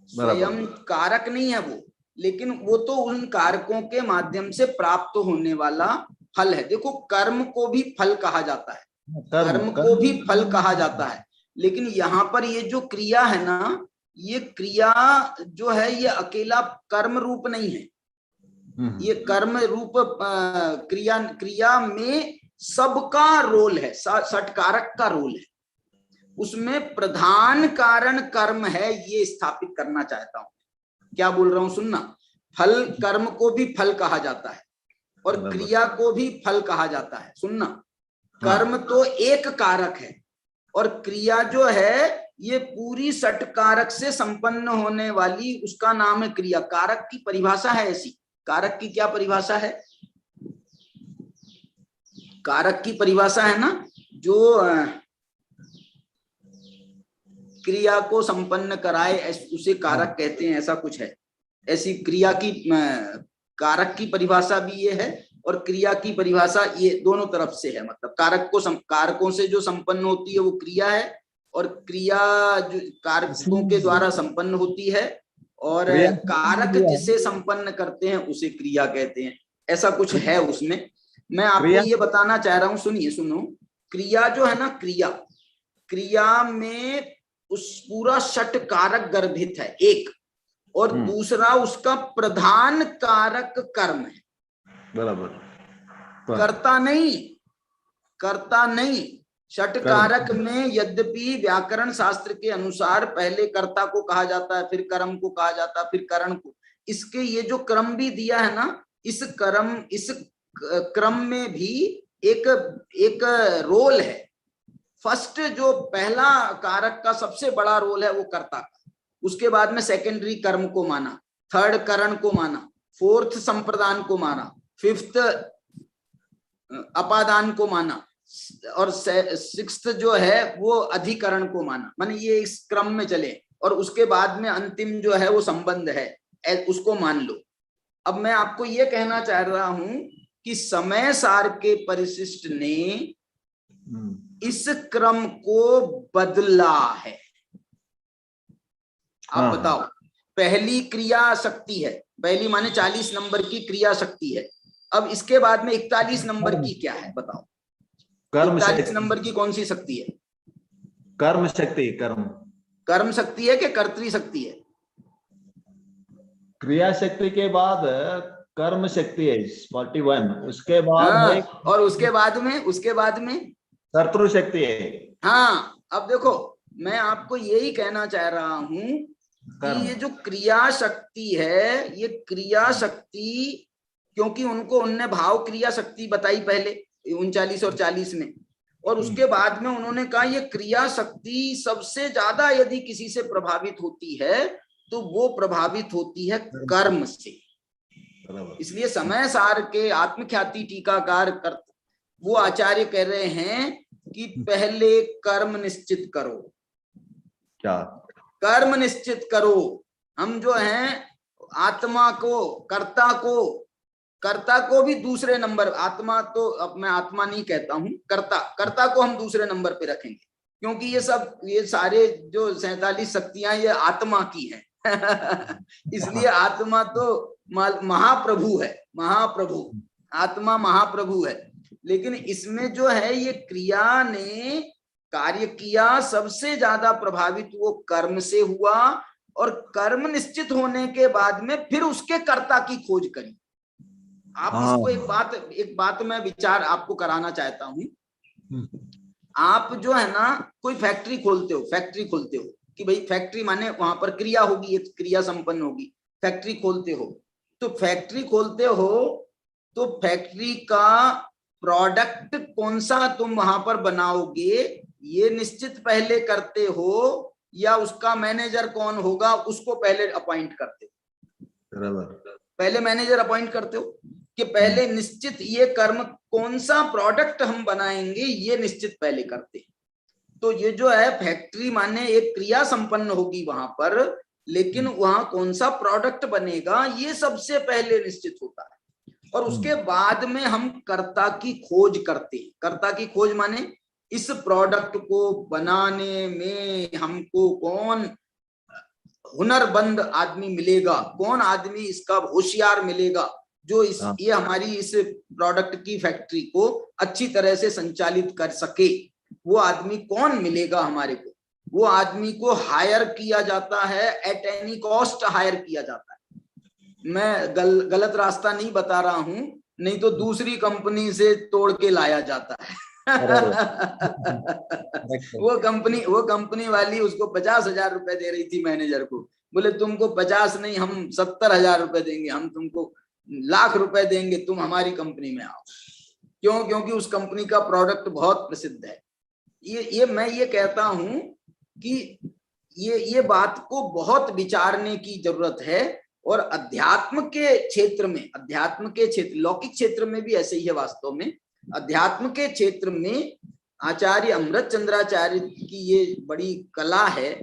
स्वयं कारक नहीं है वो, लेकिन वो तो उन कारकों के माध्यम से प्राप्त होने वाला फल है। देखो कर्म को भी फल कहा जाता है, कर्म को भी फल कहा जाता है, लेकिन यहाँ पर ये जो क्रिया है ना, ये क्रिया जो है ये अकेला कर्म रूप नहीं है, ये कर्म रूप क्रिया में सबका रोल है, 6 कारक का रोल है, उसमें प्रधान कारण कर्म है, ये स्थापित करना चाहता हूं। क्या बोल रहा हूं सुनना, फल, कर्म को भी फल कहा जाता है और क्रिया को भी फल कहा जाता है। सुनना, कर्म तो एक कारक है और क्रिया जो है ये पूरी 6 कारक से संपन्न होने वाली, उसका नाम है क्रिया। कारक की परिभाषा है ऐसी, कारक की क्या परिभाषा है? कारक की परिभाषा है ना, जो क्रिया को संपन्न कराए उसे कारक कहते हैं, ऐसा कुछ है। ऐसी क्रिया की, कारक की परिभाषा भी ये है और क्रिया की परिभाषा ये दोनों तरफ से है। मतलब कारक को, कारकों से जो संपन्न होती है वो क्रिया है और क्रिया जो कारकों के द्वारा संपन्न होती है, और कारक जिसे संपन्न करते हैं उसे क्रिया कहते हैं। ऐसा कुछ है उसमें। मैं आपको क्रिया? ये बताना चाह रहा हूं, सुनिए, सुनो। क्रिया जो है ना, क्रिया में उस पूरा षट कारक गर्भित है एक, और दूसरा उसका प्रधान कारक कर्म है। बराबर। कर्ता नहीं। षट कारक में यद्यपि व्याकरण शास्त्र के अनुसार पहले कर्ता को कहा जाता है, फिर कर्म को कहा जाता है, फिर करण को। इसके ये जो क्रम भी दिया है ना, इस क्रम में भी एक रोल है। फर्स्ट जो पहला कारक का सबसे बड़ा रोल है वो कर्ता का, उसके बाद में सेकेंडरी कर्म को माना, थर्ड करण को माना, फोर्थ संप्रदान को माना, फिफ्थ अपादान को माना, और सिक्स्थ जो है वो अधिकरण को माना। माने ये इस क्रम में चले, और उसके बाद में अंतिम जो है वो संबंध है, उसको मान लो। अब मैं आपको ये कहना चाह रहा हूं कि समय सार के परिशिष्ट ने इस क्रम को बदला है। आप बताओ, पहली क्रिया शक्ति है, पहली माने 40 नंबर की क्रिया शक्ति है। अब इसके बाद में 41 नंबर की क्या है बताओ? 41 नंबर की कौन सी शक्ति है? कर्म शक्ति। कर्म शक्ति है कि कर्तृ शक्ति है? क्रिया शक्ति के बाद कर्म शक्ति है 41, उसके बाद है, और उसके बाद में कर्तृ शक्ति है। हाँ, अब देखो, मैं आपको यही कहना चाह रहा हूं कि ये जो क्रिया शक्ति है, ये क्रिया शक्ति, क्योंकि उनने भाव क्रिया शक्ति बताई पहले 39 और 40 में, और उसके बाद में उन्होंने कहा ये क्रिया शक्ति सबसे ज्यादा यदि किसी से प्रभावित होती है तो वो प्रभावित होती है कर्म से। इसलिए समय सार के आत्मख्याति टीकाकार वो आचार्य कह रहे हैं कि पहले कर्म निश्चित करो। क्या कर्म निश्चित करो? हम जो हैं आत्मा को, कर्ता को भी दूसरे नंबर, आत्मा तो अब मैं आत्मा नहीं कहता हूं, कर्ता को हम दूसरे नंबर पे रखेंगे, क्योंकि ये सारे जो 47 शक्तियां ये आत्मा की हैं। इसलिए आत्मा तो महाप्रभु है, आत्मा महाप्रभु है। लेकिन इसमें जो है ये क्रिया ने कार्य किया, सबसे ज्यादा प्रभावित वो कर्म से हुआ, और कर्म निश्चित होने के बाद में फिर उसके कर्ता की खोज करी। आप इसको एक बात मैं विचार आपको कराना चाहता हूं। आप जो है ना कोई फैक्ट्री खोलते हो कि भाई फैक्ट्री माने वहां पर क्रिया होगी, एक क्रिया संपन्न होगी, फैक्ट्री खोलते हो तो फैक्ट्री का प्रोडक्ट कौन सा तुम वहां पर बनाओगे ये निश्चित पहले करते हो, या उसका मैनेजर कौन होगा उसको पहले अपॉइंट करते हो? पहले मैनेजर अपॉइंट करते हो कि पहले निश्चित ये कर्म कौन सा प्रोडक्ट हम बनाएंगे ये निश्चित पहले करते। तो ये जो है फैक्ट्री माने एक क्रिया संपन्न होगी वहां पर, लेकिन वहां कौन सा प्रोडक्ट बनेगा ये सबसे पहले निश्चित होता है, और उसके बाद में हम कर्ता की खोज करते हैं। कर्ता की खोज माने इस प्रोडक्ट को बनाने में हमको कौन हुनरबंद आदमी मिलेगा, कौन आदमी इसका होशियार मिलेगा जो ये हमारी इस प्रोडक्ट की फैक्ट्री को अच्छी तरह से संचालित कर सके। वो आदमी कौन मिलेगा हमारे को? वो आदमी को हायर किया जाता है, एट एनी कॉस्ट हायर किया जाता है। मैं गलत रास्ता नहीं बता रहा हूं, नहीं तो दूसरी कंपनी से तोड़ के लाया जाता है। वो कंपनी वाली उसको 50,000 रुपए दे रही थी मैनेजर को, बोले तुमको 50 नहीं हम 70,000 रुपए देंगे, हम तुमको लाख रुपए देंगे, तुम हमारी कंपनी में आओ। क्यों? क्योंकि उस कंपनी का प्रोडक्ट बहुत प्रसिद्ध है। मैं ये कहता हूं कि ये बात को बहुत विचारने की जरूरत है, और अध्यात्म के क्षेत्र में, लौकिक क्षेत्र में भी ऐसे ही है वास्तव में। अध्यात्म के क्षेत्र में आचार्य अमृत चंद्राचार्य की ये बड़ी कला है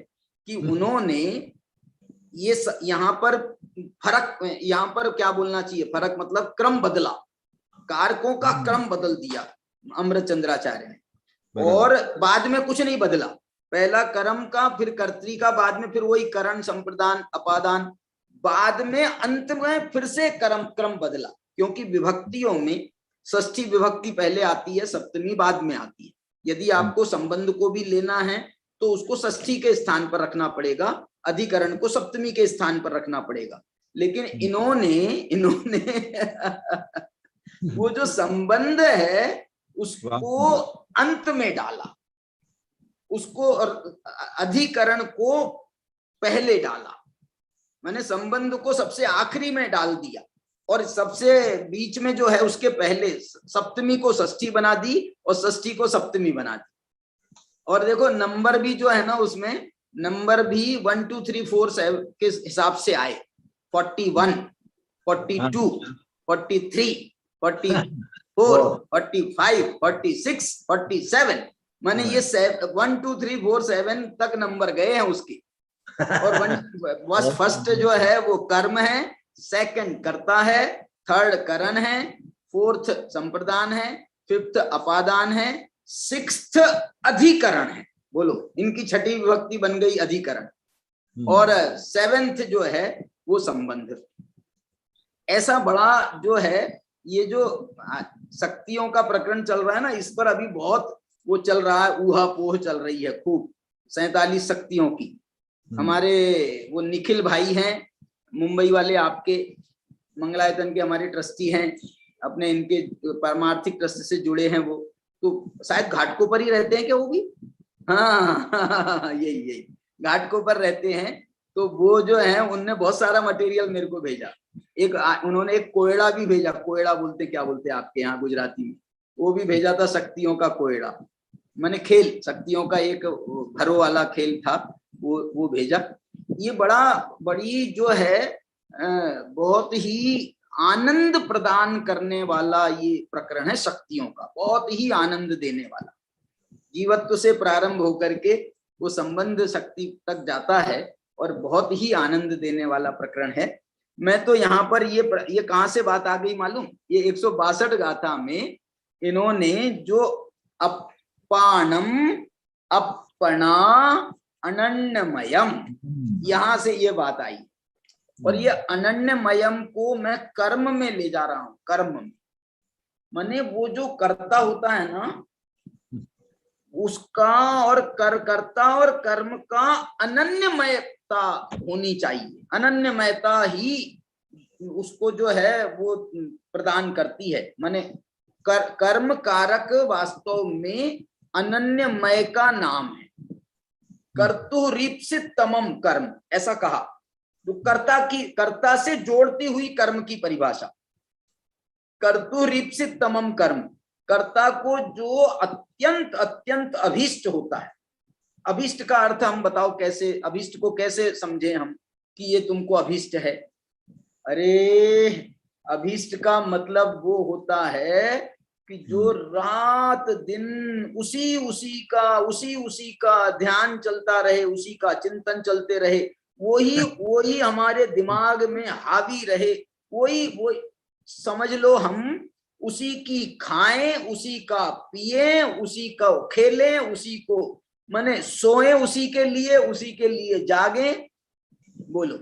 कि उन्होंने ये यहाँ पर फर्क, यहाँ पर क्या बोलना चाहिए, फर्क मतलब क्रम बदला, कारकों का क्रम बदल दिया अमृत चंद्राचार्य ने, और बाद में कुछ नहीं बदला। पहला कर्म का, फिर कर्तृ का, बाद में फिर वही करण संप्रदान अपादान, बाद में अंत में फिर से क्रम बदला। क्योंकि विभक्तियों में षष्ठी विभक्ति पहले आती है, सप्तमी बाद में आती है। यदि आपको संबंध को भी लेना है तो उसको षष्ठी के स्थान पर रखना पड़ेगा, अधिकरण को सप्तमी के स्थान पर रखना पड़ेगा। लेकिन इन्होंने वो जो संबंध है उसको अंत में डाला, उसको अधिकरण को पहले डाला, मैंने संबंध को सबसे आखिरी में डाल दिया और सबसे बीच में जो है उसके पहले सप्तमी को षष्ठी बना दी और षष्ठी को सप्तमी बना दी। और देखो नंबर भी जो है ना, उसमें नंबर भी 1 2 3 4 7 के हिसाब से आए, 41 42 43 44 45 46 47, माने ये 1 2 3 4 7 तक नंबर गए हैं उसके। और फर्स्ट जो है वो कर्म है, सेकंड कर्ता है, थर्ड करण है, फोर्थ संप्रदान है, फिफ्थ अपादान है, सिक्स्थ अधिकरण है। बोलो, इनकी छठी विभक्ति बन गई अधिकरण, और सेवेंथ जो है वो संबंध। ऐसा बड़ा जो है ये जो शक्तियों का प्रकरण चल रहा है ना, इस पर अभी बहुत वो चल रहा है, ऊहापोह चल रही है खूब, 47 शक्तियों की। हमारे वो निखिल भाई हैं मुंबई वाले, आपके मंगलायतन के हमारे ट्रस्टी हैं, अपने इनके परमार्थिक ट्रस्ट से जुड़े हैं वो, तो शायद घाटकों पर ही रहते हैं क्या वो भी? हाँ यही घाटकों पर रहते हैं। तो वो जो है उनने बहुत सारा मटेरियल मेरे को भेजा। उन्होंने एक कोयड़ा भी भेजा, कोयड़ा बोलते क्या बोलते आपके यहाँ गुजराती में, वो भी भेजा था, शक्तियों का कोयड़ा, मैंने खेल शक्तियों का एक घरों वाला खेल था वो भेजा। ये बड़ी जो है बहुत ही आनंद प्रदान करने वाला ये प्रकरण है शक्तियों का, बहुत ही आनंद देने वाला। जीवत्व से प्रारंभ होकर के वो संबंध शक्ति तक जाता है और बहुत ही आनंद देने वाला प्रकरण है। मैं तो यहाँ पर ये कहाँ से बात आ गई मालूम? ये 162 गाथा में इन्होंने जो अपानम अपना अनन्यमयम, यहां से ये बात आई। और ये अनन्यमयम को मैं कर्म में ले जा रहा हूं, कर्म में, माने वो जो कर्ता होता है ना उसका और कर्ता और कर्म का अनन्यमयता होनी चाहिए। अनन्यमयता ही उसको जो है वो प्रदान करती है। माने कर्म कारक वास्तव में अनन्यमय का नाम है। कर्तुरीप्सित तमम कर्म, ऐसा कहा, तो कर्ता से जोड़ती हुई कर्म की परिभाषा, कर्तुरीप्सित तमम कर्म, कर्ता को जो अत्यंत अत्यंत अभीष्ट होता है। अभीष्ट का अर्थ हम बताओ कैसे, अभीष्ट को कैसे समझे हम कि ये तुमको अभीष्ट है? अरे अभीष्ट का मतलब वो होता है कि जो रात दिन उसी का ध्यान चलता रहे, उसी का चिंतन चलते रहे, वही हमारे दिमाग में हावी रहे, वही समझ लो, हम उसी की खाएं, उसी का पिए, उसी का खेलें, उसी को माने सोए उसी के लिए जागे, बोलो,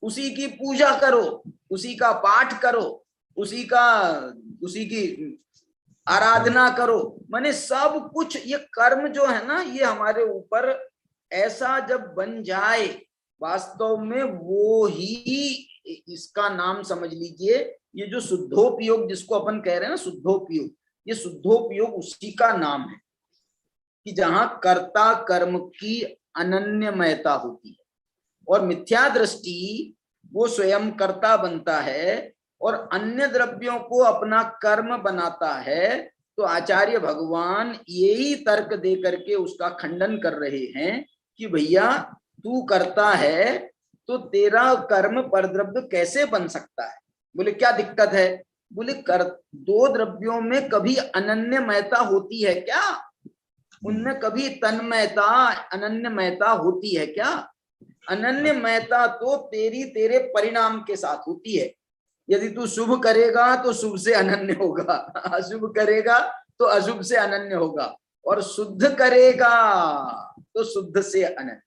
उसी की पूजा करो, उसी का पाठ करो, उसी की आराधना करो, माने सब कुछ। ये कर्म जो है ना, ये हमारे ऊपर ऐसा जब बन जाए, वास्तव में वो ही इसका नाम समझ लीजिए, ये जो शुद्धोपयोग जिसको अपन कह रहे हैं ना, शुद्धोपयोग, ये शुद्धोपयोग उसी का नाम है कि जहां कर्ता कर्म की अनन्यमयता होती है और मिथ्या दृष्टि वो स्वयं कर्ता बनता है और अन्य द्रव्यों को अपना कर्म बनाता है। तो आचार्य भगवान यही तर्क दे करके उसका खंडन कर रहे हैं कि भैया तू करता है तो तेरा कर्म परद्रव्य कैसे बन सकता है? बोले क्या दिक्कत है? बोले दो द्रव्यों में कभी अनन्यमयता होती है क्या? उनमें कभी तन्मयता अनन्यमयता होती है क्या? अनन्यमयता तो तेरे परिणाम के साथ होती है। यदि तू शुभ करेगा तो शुभ से अनन्य होगा, अशुभ करेगा तो अशुभ से अनन्य होगा, और शुद्ध करेगा तो शुद्ध से अनन्य।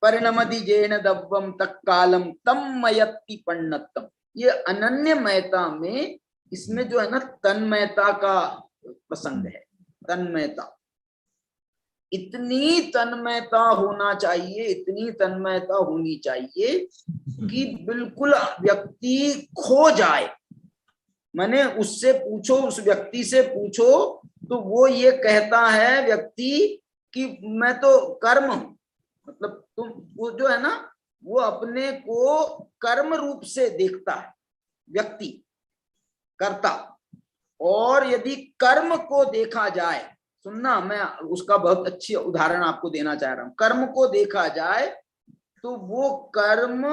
परिणमति जेन दव्वम तत्कालम तम मयत्ति पण्णत्तम, ये अनन्यमयता में इसमें जो है ना तन्मयता का प्रसंग है। तन्मयता, इतनी तन्मयता होना चाहिए, इतनी तन्मयता होनी चाहिए कि बिल्कुल व्यक्ति खो जाए। माने उससे पूछो, उस व्यक्ति से पूछो तो वो ये कहता है व्यक्ति कि मैं तो कर्म हूं। मतलब तुम, वो जो है ना वो अपने को कर्म रूप से देखता है व्यक्ति, कर्ता। और यदि कर्म को देखा जाए, सुनना, मैं उसका बहुत अच्छी उदाहरण आपको देना चाह रहा हूं। कर्म को देखा जाए तो वो कर्म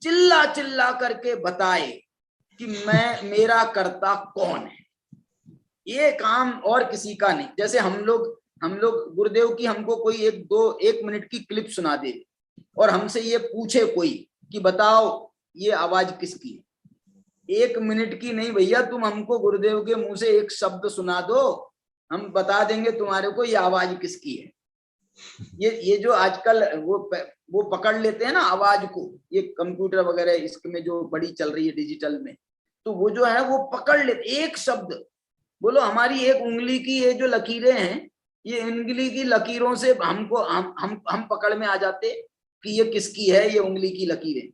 चिल्ला चिल्ला करके बताए कि मेरा कर्ता कौन है। ये काम और किसी का नहीं। जैसे हम लोग गुरुदेव की हमको कोई एक मिनट की क्लिप सुना दे और हमसे ये पूछे कोई कि बताओ ये आवाज किसकी है। 1 मिनट की नहीं भैया, तुम हमको गुरुदेव के मुंह से एक शब्द सुना दो, हम बता देंगे तुम्हारे को ये आवाज किसकी है। ये जो आजकल वो पकड़ लेते हैं ना आवाज को, ये कंप्यूटर वगैरह इसमें जो बड़ी चल रही है डिजिटल में, तो वो जो है वो पकड़ लेते एक शब्द। बोलो हमारी एक उंगली की ये जो लकीरें हैं, ये उंगली की लकीरों से हमको हम पकड़ में आ जाते कि ये किसकी है, ये उंगली की लकीरें।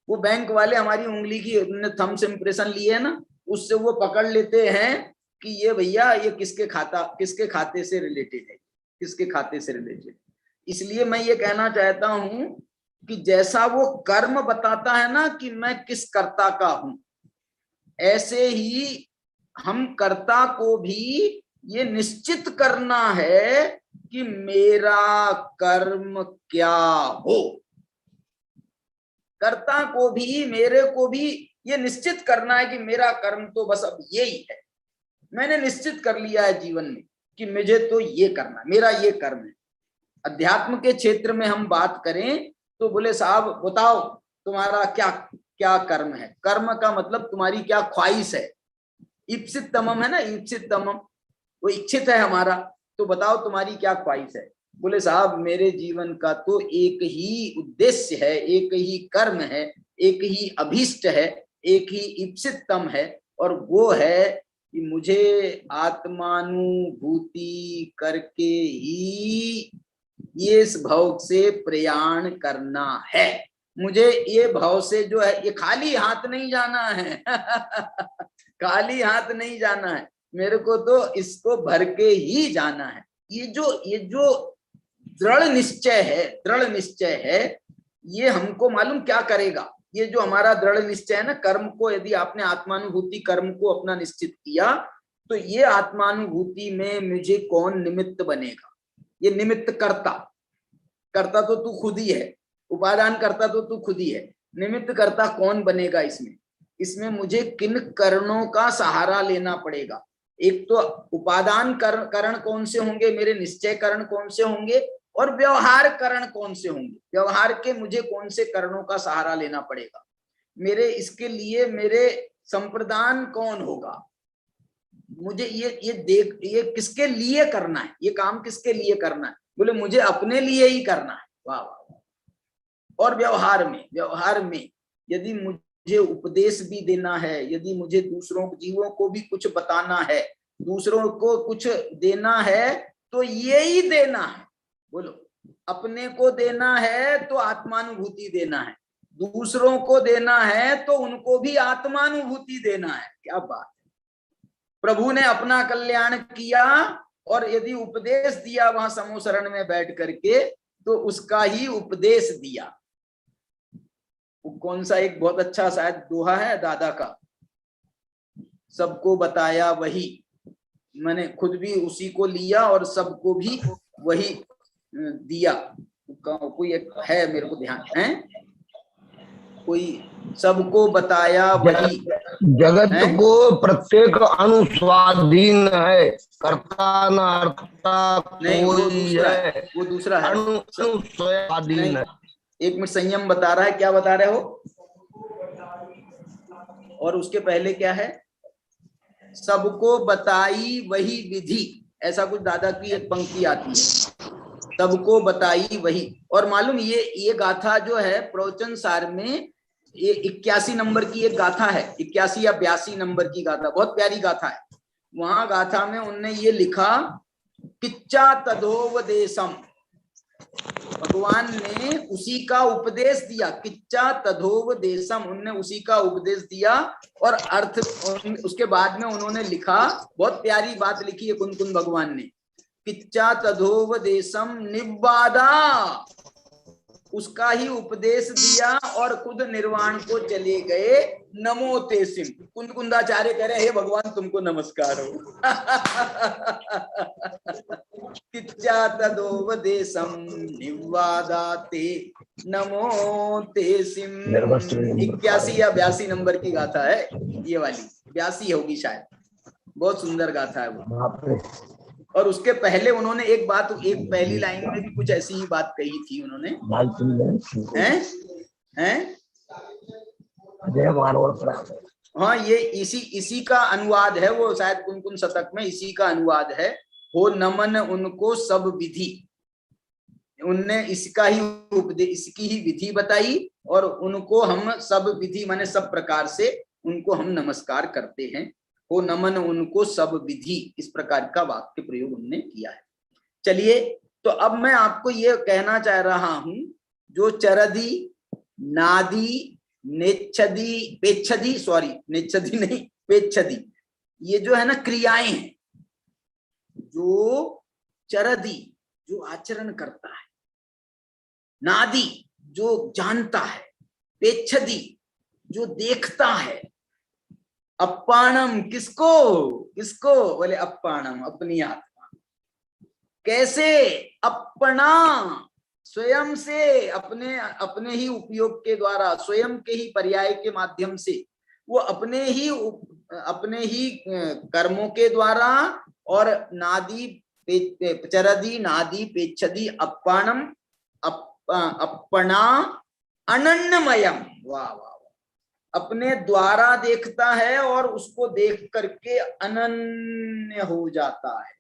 वो बैंक वाले हमारी उंगली की थंब्स इंप्रेशन लिए है ना, उससे वो पकड़ लेते हैं कि ये भैया ये किसके खाते से रिलेटेड है, किसके खाते से रिलेटेड। इसलिए मैं ये कहना चाहता हूं कि जैसा वो कर्म बताता है ना कि मैं किस कर्ता का हूं, ऐसे ही हम कर्ता को भी ये निश्चित करना है कि मेरा कर्म क्या हो। कर्ता को भी, मेरे को भी ये निश्चित करना है कि मेरा कर्म तो बस अब यही है। मैंने निश्चित कर लिया है जीवन में कि मुझे तो ये करना, मेरा ये कर्म है। अध्यात्म के क्षेत्र में हम बात करें तो बोले साहब बताओ तुम्हारा क्या क्या कर्म है। कर्म का मतलब तुम्हारी क्या ख्वाहिश है। इप्सित तमम है ना, इप्सित तमम, वो इच्छित है हमारा, तो बताओ तुम्हारी क्या ख्वाहिश है। बोले साहब मेरे जीवन का तो एक ही उद्देश्य है, एक ही कर्म है, एक ही अभीष्ट है, एक ही इप्सितम है, और वो है कि मुझे आत्मानुभूति करके ही ये इस भव से प्रयाण करना है। मुझे ये भव से जो है ये खाली हाथ नहीं जाना है खाली हाथ नहीं जाना है, मेरे को तो इसको भर के ही जाना है। ये जो दृढ़ निश्चय है, ये हमको मालूम क्या करेगा। ये जो हमारा दृढ़ निश्चय है ना, कर्म को यदि आपने आत्मानुभूति कर्म को अपना निश्चित किया तो ये आत्मानुभूति में मुझे कौन निमित्त बनेगा। ये निमित्त करता तो तू खुद ही है, उपादान करता तो तू खुद ही है, निमित्त करता कौन बनेगा इसमें मुझे किन करणों का सहारा लेना पड़ेगा। एक तो उपादान करण कौन से होंगे, मेरे निश्चय करण कौन से होंगे, और व्यवहार करण कौन से होंगे। व्यवहार के मुझे कौन से करणों का सहारा लेना पड़ेगा, मेरे इसके लिए मेरे संप्रदान कौन होगा, मुझे ये किसके लिए करना है, ये काम किसके लिए करना है। बोले मुझे अपने लिए ही करना है। वाह वाह। और व्यवहार में यदि मुझे उपदेश भी देना है, यदि मुझे दूसरों जीवों को भी कुछ बताना है, दूसरों को कुछ देना है, तो यही देना है। बोलो अपने को देना है तो आत्मानुभूति देना है, दूसरों को देना है तो उनको भी आत्मानुभूति देना है। क्या बात है। प्रभु ने अपना कल्याण किया और यदि उपदेश दिया वहां समोसरण में बैठ करके, तो उसका ही उपदेश दिया। वो कौन सा एक बहुत अच्छा शायद दोहा है दादा का, सबको बताया वही, मैंने खुद भी उसी को लिया और सबको भी वही दिया। कोई एक है मेरे को ध्यान है, कोई सबको बताया वही। जगत को प्रत्येक अणु स्वाधीन है, कर्ता न अर्ता कोई है, वो दूसरा है, अणु स्वाधीन है। एक मिनट, संयम बता रहा है, क्या बता रहे हो। और उसके पहले क्या है, सबको बताई वही विधि, ऐसा कुछ दादा की एक पंक्ति आती है, सबको बताई वही। और मालूम ये गाथा जो है प्रवचन सार में ये 81 नंबर की एक गाथा है, 81 या 82 नंबर की गाथा, बहुत प्यारी गाथा है। वहां गाथा में उनने ये लिखा, किच्चा तदोवदेशम, भगवान ने उसी का उपदेश दिया, किच्चा तदोवदेशम, उनने उसी का उपदेश दिया। और अर्थ उसके बाद में उन्होंने लिखा, बहुत प्यारी बात लिखी है कुन भगवान ने, किच्चा तदोवदेशम निवादा, उसका ही उपदेश दिया और खुद निर्वाण को चले गए। नमो ते सिम, कुंदाचार्य कह रहे, हे भगवान तुमको नमस्कार हो। किच्चा तदोपदेशम निवादाते नमो ते सिम। 81 या 82 नंबर की गाथा है ये वाली, 82 होगी शायद, बहुत सुंदर गाथा है वो। और उसके पहले उन्होंने एक बात, एक पहली लाइन में भी कुछ ऐसी ही बात कही थी उन्होंने, हैं? हाँ, ये इसी का अनुवाद है वो, शायद कुन शतक में इसी का अनुवाद है। हो नमन उनको सब विधि, उनने इसका ही उपदेश, इसकी ही विधि बताई और उनको हम सब विधि माने सब प्रकार से उनको हम नमस्कार करते हैं। हो नमन उनको सब विधि, इस प्रकार का वाक्य प्रयोग उन्होंने किया है। चलिए, तो अब मैं आपको ये कहना चाह रहा हूं, जो चरदी, नादी, नेच्छदी, पेच्छदी, सॉरी नेच्छदी नहीं पेच्छदी, ये जो है ना क्रियाएं हैं, जो चरदी जो आचरण करता है, नादी जो जानता है, पेच्छदी जो देखता है, अप्पाणम किसको, किसको बोले अप्पाणम, अपनी आत्मा। कैसे? अपना, स्वयं से, अपने ही उपयोग के द्वारा, स्वयं के ही पर्याय के माध्यम से, वो अपने ही कर्मों के द्वारा, और नादी चरदी, नादी, पेच्छदी, अप्पाणम, अपना अनन्यमयम, वाह वाह, अपने द्वारा देखता है और उसको देख करके अनन्य हो जाता है,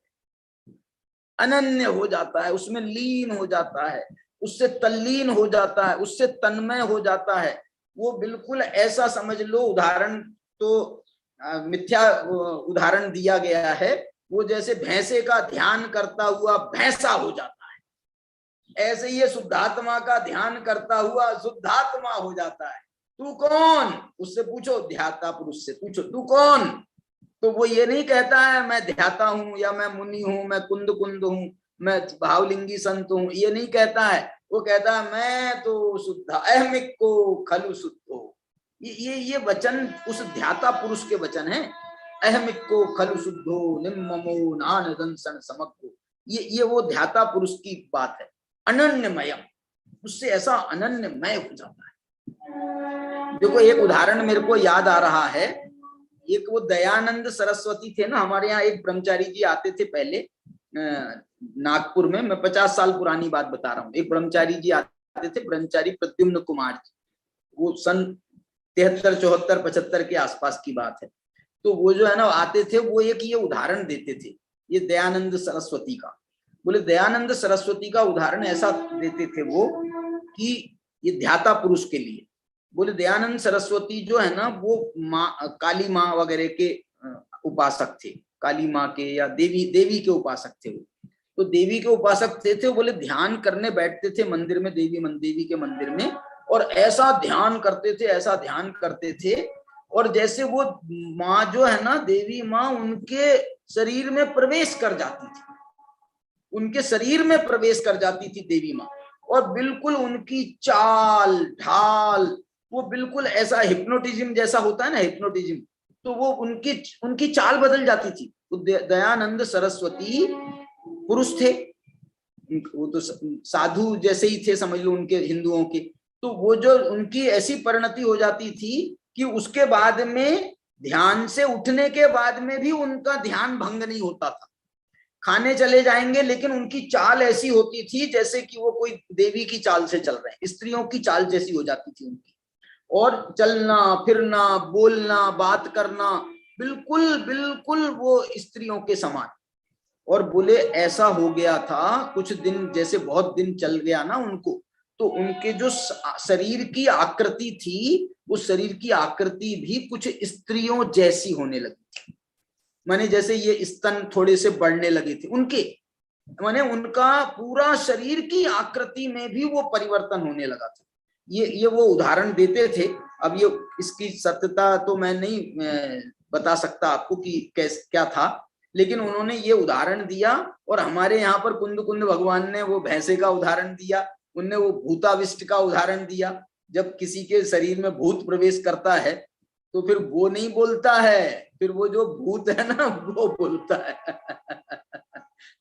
अनन्य हो जाता है, उसमें लीन हो जाता है, उससे तल्लीन हो जाता है, उससे तन्मय हो जाता है। वो बिल्कुल ऐसा समझ लो, उदाहरण तो मिथ्या उदाहरण दिया गया है, वो जैसे भैंसे का ध्यान करता हुआ भैंसा हो जाता है, ऐसे ही शुद्धात्मा का ध्यान करता हुआ शुद्धात्मा हो जाता है। तू कौन? उससे पूछो, ध्याता पुरुष से पूछो, तू कौन? तो वो ये नहीं कहता है मैं ध्याता हूं, या मैं मुनि हूं, मैं कुंद हूं, मैं भावलिंगी संत हूं, ये नहीं कहता है। वो कहता है मैं तो शुद्ध अहमिक को खलु शुद्धो। ये वचन उस ध्याता पुरुष के वचन है। अहमिक को खलु शुद्धो निम्ममो नान दंसन समक्को, ये वो ध्याता पुरुष की बात है। अनन्यमयम, उससे ऐसा अनन्यमय हो जाता है। देखो, एक उदाहरण मेरे को याद आ रहा है, एक वो दयानंद सरस्वती थे ना हमारे यहाँ, एक ब्रह्मचारी जी आते थे पहले नागपुर में, मैं 50 साल पुरानी बात बता रहा हूँ। एक ब्रह्मचारी जी आते थे, ब्रह्मचारी प्रद्युम्न कुमार जी, वो सन 73, 74, 75 के आसपास की बात है। तो वो जो है ना आते थे, वो एक ये उदाहरण देते थे, ये दयानंद सरस्वती का। बोले दयानंद सरस्वती का उदाहरण ऐसा देते थे वो कि ये ध्याता पुरुष के लिए। बोले दयानंद सरस्वती जो है ना, वो माँ काली माँ वगैरह के उपासक थे, काली माँ के या देवी के उपासक थे वो। तो देवी के उपासक थे। बोले ध्यान करने बैठते थे मंदिर में, देवी के मंदिर में, और ऐसा ध्यान करते थे, ऐसा ध्यान करते थे, और जैसे वो माँ जो है ना, देवी माँ उनके शरीर में प्रवेश कर जाती थी, उनके शरीर में प्रवेश कर जाती थी देवी माँ, और बिल्कुल उनकी चाल ढाल, वो बिल्कुल ऐसा हिप्नोटिज्म जैसा होता है ना, हिप्नोटिज्म, तो वो उनकी चाल बदल जाती थी। दयानंद सरस्वती पुरुष थे, वो तो साधु जैसे ही थे समझ लो उनके, हिंदुओं के। तो वो जो उनकी ऐसी परिणति हो जाती थी कि उसके बाद में ध्यान से उठने के बाद में भी उनका ध्यान भंग नहीं होता था। खाने चले जाएंगे लेकिन उनकी चाल ऐसी होती थी जैसे कि वो कोई देवी की चाल से चल रहे हैं, स्त्रियों की चाल जैसी हो जाती थी उनकी, और चलना फिरना, बोलना, बात करना बिल्कुल बिल्कुल वो स्त्रियों के समान। और बोले ऐसा हो गया था कुछ दिन, जैसे बहुत दिन चल गया ना उनको, तो उनके जो शरीर की आकृति थी, उस शरीर की आकृति भी कुछ स्त्रियों जैसी होने लगी थी। माने जैसे ये स्तन थोड़े से बढ़ने लगे थे उनके, माने उनका पूरा शरीर की आकृति में भी वो परिवर्तन होने लगा था। ये वो उदाहरण देते थे। अब ये इसकी सत्यता तो मैं नहीं बता सकता आपको कि कैसे क्या था, लेकिन उन्होंने ये उदाहरण दिया। और हमारे यहाँ पर कुंद कुंद भगवान ने वो भैंसे का उदाहरण दिया, उनने वो भूताविष्ट का उदाहरण दिया। जब किसी के शरीर में भूत प्रवेश करता है तो फिर वो नहीं बोलता है, फिर वो जो भूत है ना वो बोलता है।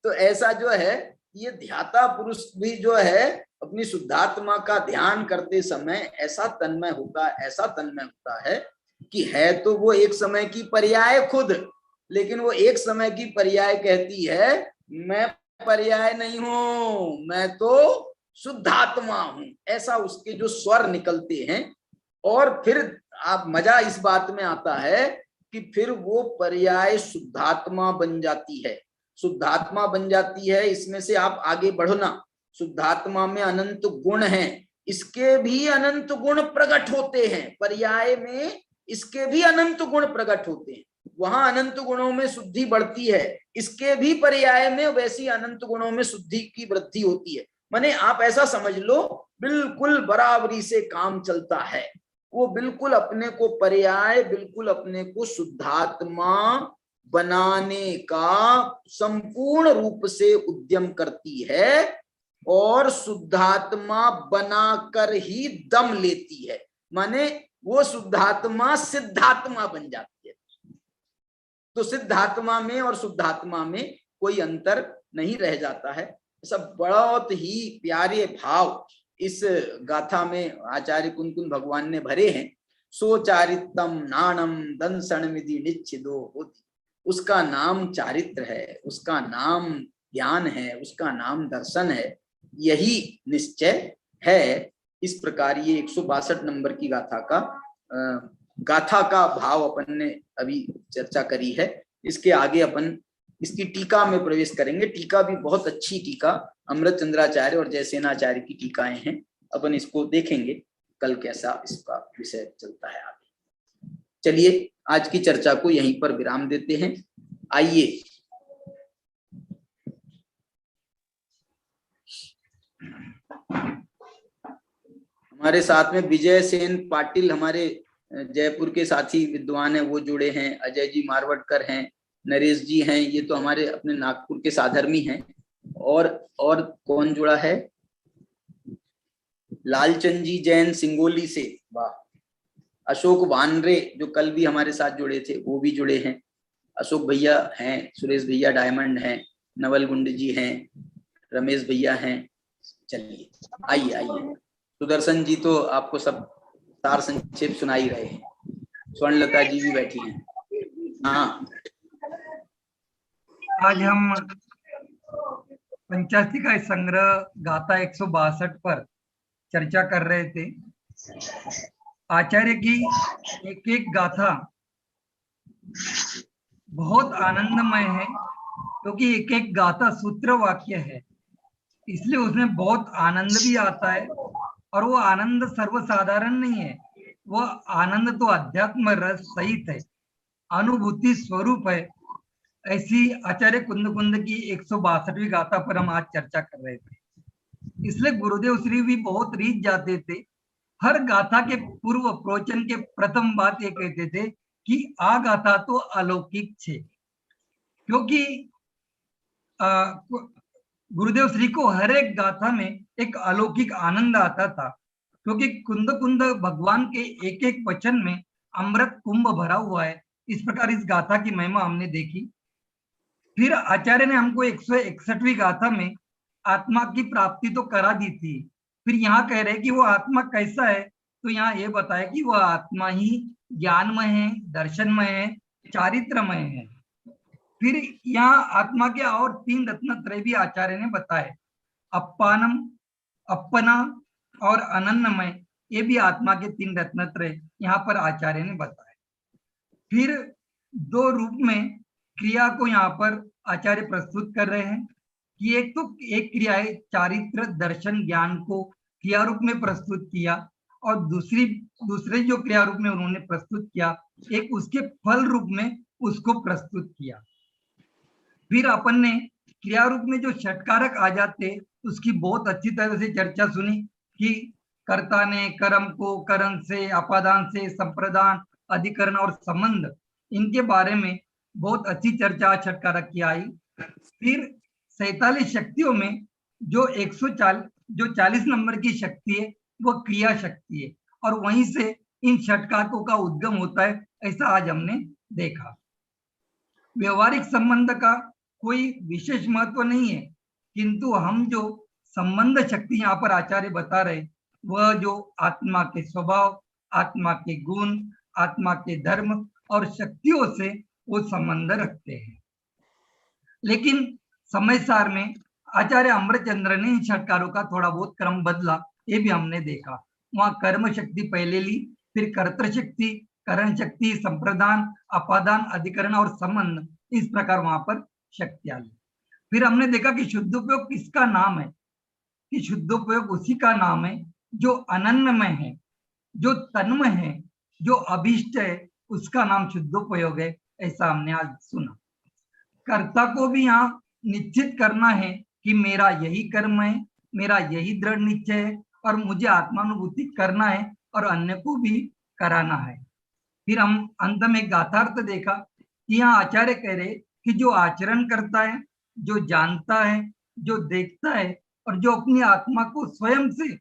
तो ऐसा जो है ये ध्याता पुरुष भी जो है अपनी शुद्धात्मा का ध्यान करते समय ऐसा तन्मय होता है कि है तो वो एक समय की पर्याय खुद, लेकिन वो एक समय की पर्याय कहती है मैं पर्याय नहीं हूं, मैं तो शुद्धात्मा हूं। ऐसा उसके जो स्वर निकलते हैं। और फिर आप मजा इस बात में आता है कि फिर वो पर्याय शुद्धात्मा बन जाती है, शुद्धात्मा बन जाती है। इसमें से आप आगे बढ़ना, शुद्धात्मा में अनंत गुण हैं, इसके भी अनंत गुण प्रकट होते हैं। पर्याय में इसके भी अनंत गुण प्रकट होते हैं, वहां अनंत गुणों में शुद्धि बढ़ती है, इसके भी पर्याय में वैसी अनंत गुणों में शुद्धि की वृद्धि होती है। माने आप ऐसा समझ लो बिल्कुल बराबरी से काम चलता है। वो बिल्कुल अपने को पर्याय, बिल्कुल अपने को शुद्धात्मा बनाने का संपूर्ण रूप से उद्यम करती है और शुद्धात्मा बनाकर ही दम लेती है। माने वो शुद्धात्मा सिद्धात्मा बन जाती है। तो सिद्धात्मा में और शुद्धात्मा में कोई अंतर नहीं रह जाता है। सब बहुत ही प्यारे भाव इस गाथा में आचार्य कुंकुन भगवान ने भरे हैं। सो चारित्रम नाणम दंसन मिधि निच्छिदो होती, उसका नाम चारित्र है, उसका नाम ज्ञान है, उसका नाम दर्शन है, यही निश्चय है। इस प्रकार ये 162 नंबर की गाथा का भाव अपन ने अभी चर्चा करी है। इसके आगे अपन इसकी टीका में प्रवेश करेंगे। टीका भी बहुत अच्छी टीका, अमृत चंद्राचार्य और जयसेनाचार्य की टीकाएं हैं। अपन इसको देखेंगे कल कैसा इसका विषय चलता है आगे। चलिए आज की चर्चा को यहीं पर विराम देते हैं। आइए हमारे साथ में विजय सेन पाटिल हमारे जयपुर के साथी विद्वान हैं, वो जुड़े हैं। अजय जी मारवटकर हैं, नरेश जी हैं, ये तो हमारे अपने नागपुर के साधर्मी हैं। और कौन जुड़ा है? लालचंद जी जैन सिंगोली से, वाह। अशोक वानरे जो कल भी हमारे साथ जुड़े थे वो भी जुड़े हैं। अशोक भैया हैं, सुरेश भैया डायमंड हैं, नवल गुंड जी हैं, रमेश भैया हैं। चलिए आइए सुदर्शन जी तो आपको सब सार संक्षेप सुना ही रहे हैं। स्वर्णलता जी भी बैठी हैं। हाँ, आज हम पंचाशी का संग्रह गाथा 162 पर चर्चा कर रहे थे। आचार्य की एक एक गाथा बहुत आनंदमय है, क्योंकि एक एक गाथा सूत्र वाक्य है, इसलिए उसमें बहुत आनंद भी आता है। और वो आनंद सर्वसाधारण नहीं है, वो आनंद तो अध्यात्म रस सहित है, अनुभूति स्वरूप है। ऐसी आचार्य कुंद कुंद की 162वीं गाथा पर हम आज चर्चा कर रहे थे। इसलिए गुरुदेव श्री भी बहुत रीझ जाते थे। हर गाथा के पूर्व प्रवचन के प्रथम बात ये कहते थे कि आ गाथा तो अलौकिक छे, क्योंकि गुरुदेव श्री को हर एक गाथा में एक अलौकिक आनंद आता था, क्योंकि कुंद कुंद भगवान के एक एक वचन में अमृत कुंभ भरा हुआ है। इस प्रकार इस गाथा की महिमा हमने देखी। फिर आचार्य ने हमको 161वीं गाथा में आत्मा की प्राप्ति तो करा दी थी। फिर यहाँ कह रहे कि वो आत्मा कैसा है, तो यहाँ ये बताया कि वह आत्मा ही ज्ञानमय है, दर्शनमय है, चारित्रमय है। फिर यहाँ आत्मा के और 3 रत्नत्रय भी आचार्य ने बताए, अप्पानम, अपना और अनन्नमय। ये भी आत्मा के 3 रत्नत्रय यहाँ पर आचार्य ने बताए। फिर 2 रूप में क्रिया को यहाँ पर आचार्य प्रस्तुत कर रहे हैं कि एक क्रिया है चारित्र दर्शन ज्ञान को क्रिया रूप में प्रस्तुत किया और दूसरे जो क्रिया रूप में उन्होंने प्रस्तुत किया, एक उसके फल रूप में उसको प्रस्तुत किया। फिर अपन ने क्रिया रूप में जो षटकारक आ जाते उसकी बहुत अच्छी तरह से चर्चा सुनी कि कर्ता ने कर्म को करण से, अपादान से, संप्रदान, अधिकरण और संबंध, इनके बारे में बहुत अच्छी चर्चा षटकारक की आई। फिर 47 शक्तियों में जो 40 नंबर की शक्ति है वो क्रिया शक्ति है और वहीं से इन षटकारकों का उद्गम होता है, ऐसा आज हमने देखा। व्यवहारिक संबंध का कोई विशेष महत्व नहीं है, किंतु हम जो संबंध शक्ति यहाँ पर आचार्य बता रहे वह जो आत्मा के स्वभाव, आत्मा के गुण, आत्मा के धर्म और शक्तियों से वो संबंध रखते हैं। लेकिन समय सार में आचार्य अमृतचंद्र ने इन षटकारों का थोड़ा बहुत क्रम बदला, ये भी हमने देखा। वहां कर्म शक्ति पहले ली, फिर कर्तृ शक्ति, करण शक्ति, संप्रदान, अपादान, अधिकरण और संबंध, इस प्रकार वहां पर शक्तियां ली। फिर हमने देखा कि शुद्धोपयोग किसका नाम है, कि शुद्धोपयोग उसी का नाम है जो अनन्यमय है, जो तन्मय है, जो अभीष्ट है, उसका नाम शुद्धोपयोग है, ऐसा हमने आज सुना। कर्ता को भी यहाँ निश्चित करना है कि मेरा यही कर्म है, मेरा यही दृढ़ निश्चय है और मुझे आत्मानुभूति करना है और अन्य को भी कराना है। फिर हम अंत में गाथार्थ देखा कि यहाँ आचार्य कह रहे कि जो आचरण करता है, जो जानता है, जो देखता है और जो अपनी आत्मा को स्वयं से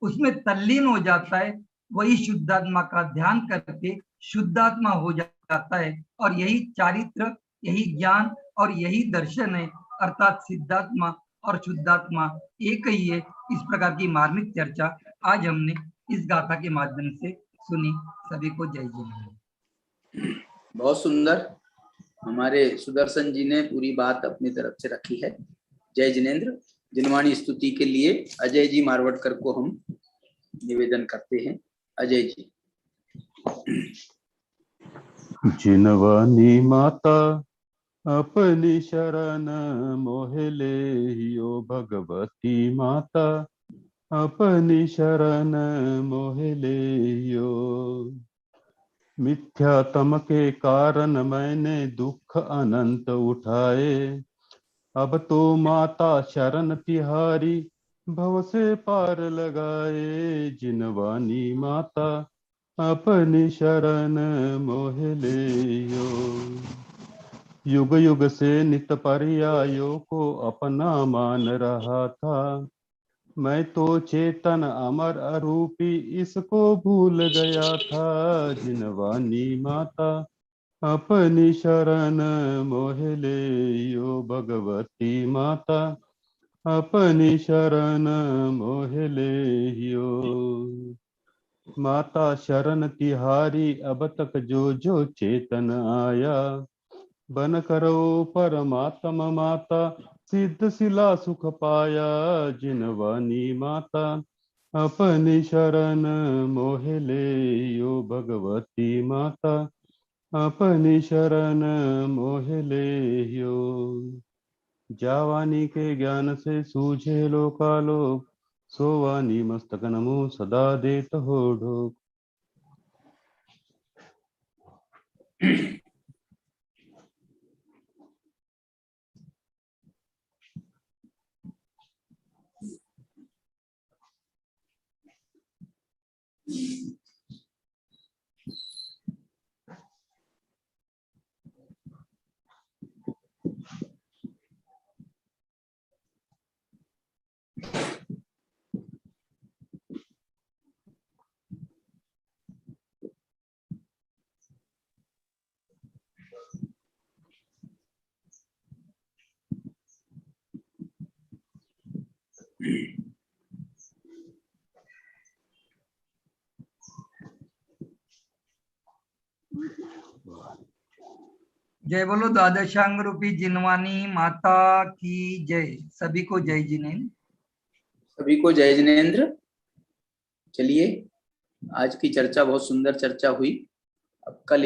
उसमें तल्लीन हो जाता है, वही शुद्धात्मा का ध्यान करके शुद्धात्मा हो जाता है। और यही चारित्र, यही ज्ञान और यही दर्शन है, अर्थात सिद्धात्मा और शुद्धात्मा एक ही है। इस प्रकार की मार्मिक चर्चा आज हमने इस गाथा के माध्यम से सुनी। सभी को जय जिनेन्द्र। बहुत सुंदर, हमारे सुदर्शन जी ने पूरी बात अपनी तरफ से रखी है। जय जिनेन्द्र। जिनवाणी स्तुति के लिए अजय जी मारवटकर को हम निवेदन करते हैं। अजय जी। जिनवानी माता अपनी शरण मोहले हियो, भगवती माता अपनी शरण मोहले हियो। मिथ्यातम के कारण मैंने दुख अनंत उठाए, अब तो माता शरण तिहारी भव से पार लगाए। जिनवानी माता अपनी शरण मोहले यो, युग युग से नित पर्यायों को अपना मान रहा था। मैं तो चेतन अमर अरूपी इसको भूल गया था। जिनवानी माता अपनी शरण मोहले यो, भगवती माता अपनी शरण मोहले यो। माता शरण तिहारी अब तक जो जो चेतन आया, बन करो परमात्मा माता सिद्ध शिला सुख पाया। जिनवानी माता अपनी शरण मोहले यो, भगवती माता अपनी शरण मोहले यो। जावानी के ज्ञान से सूझे लोकालोक, सोवानी मस्तक नमो सदा देत हो ढोक। जय बोलो द्वादशांग रूपी जिनवानी माता की जय। सभी को जय जिनेन्द्र। सभी को जय जिनेन्द्र। चलिए, आज की चर्चा बहुत सुंदर चर्चा हुई। अब कल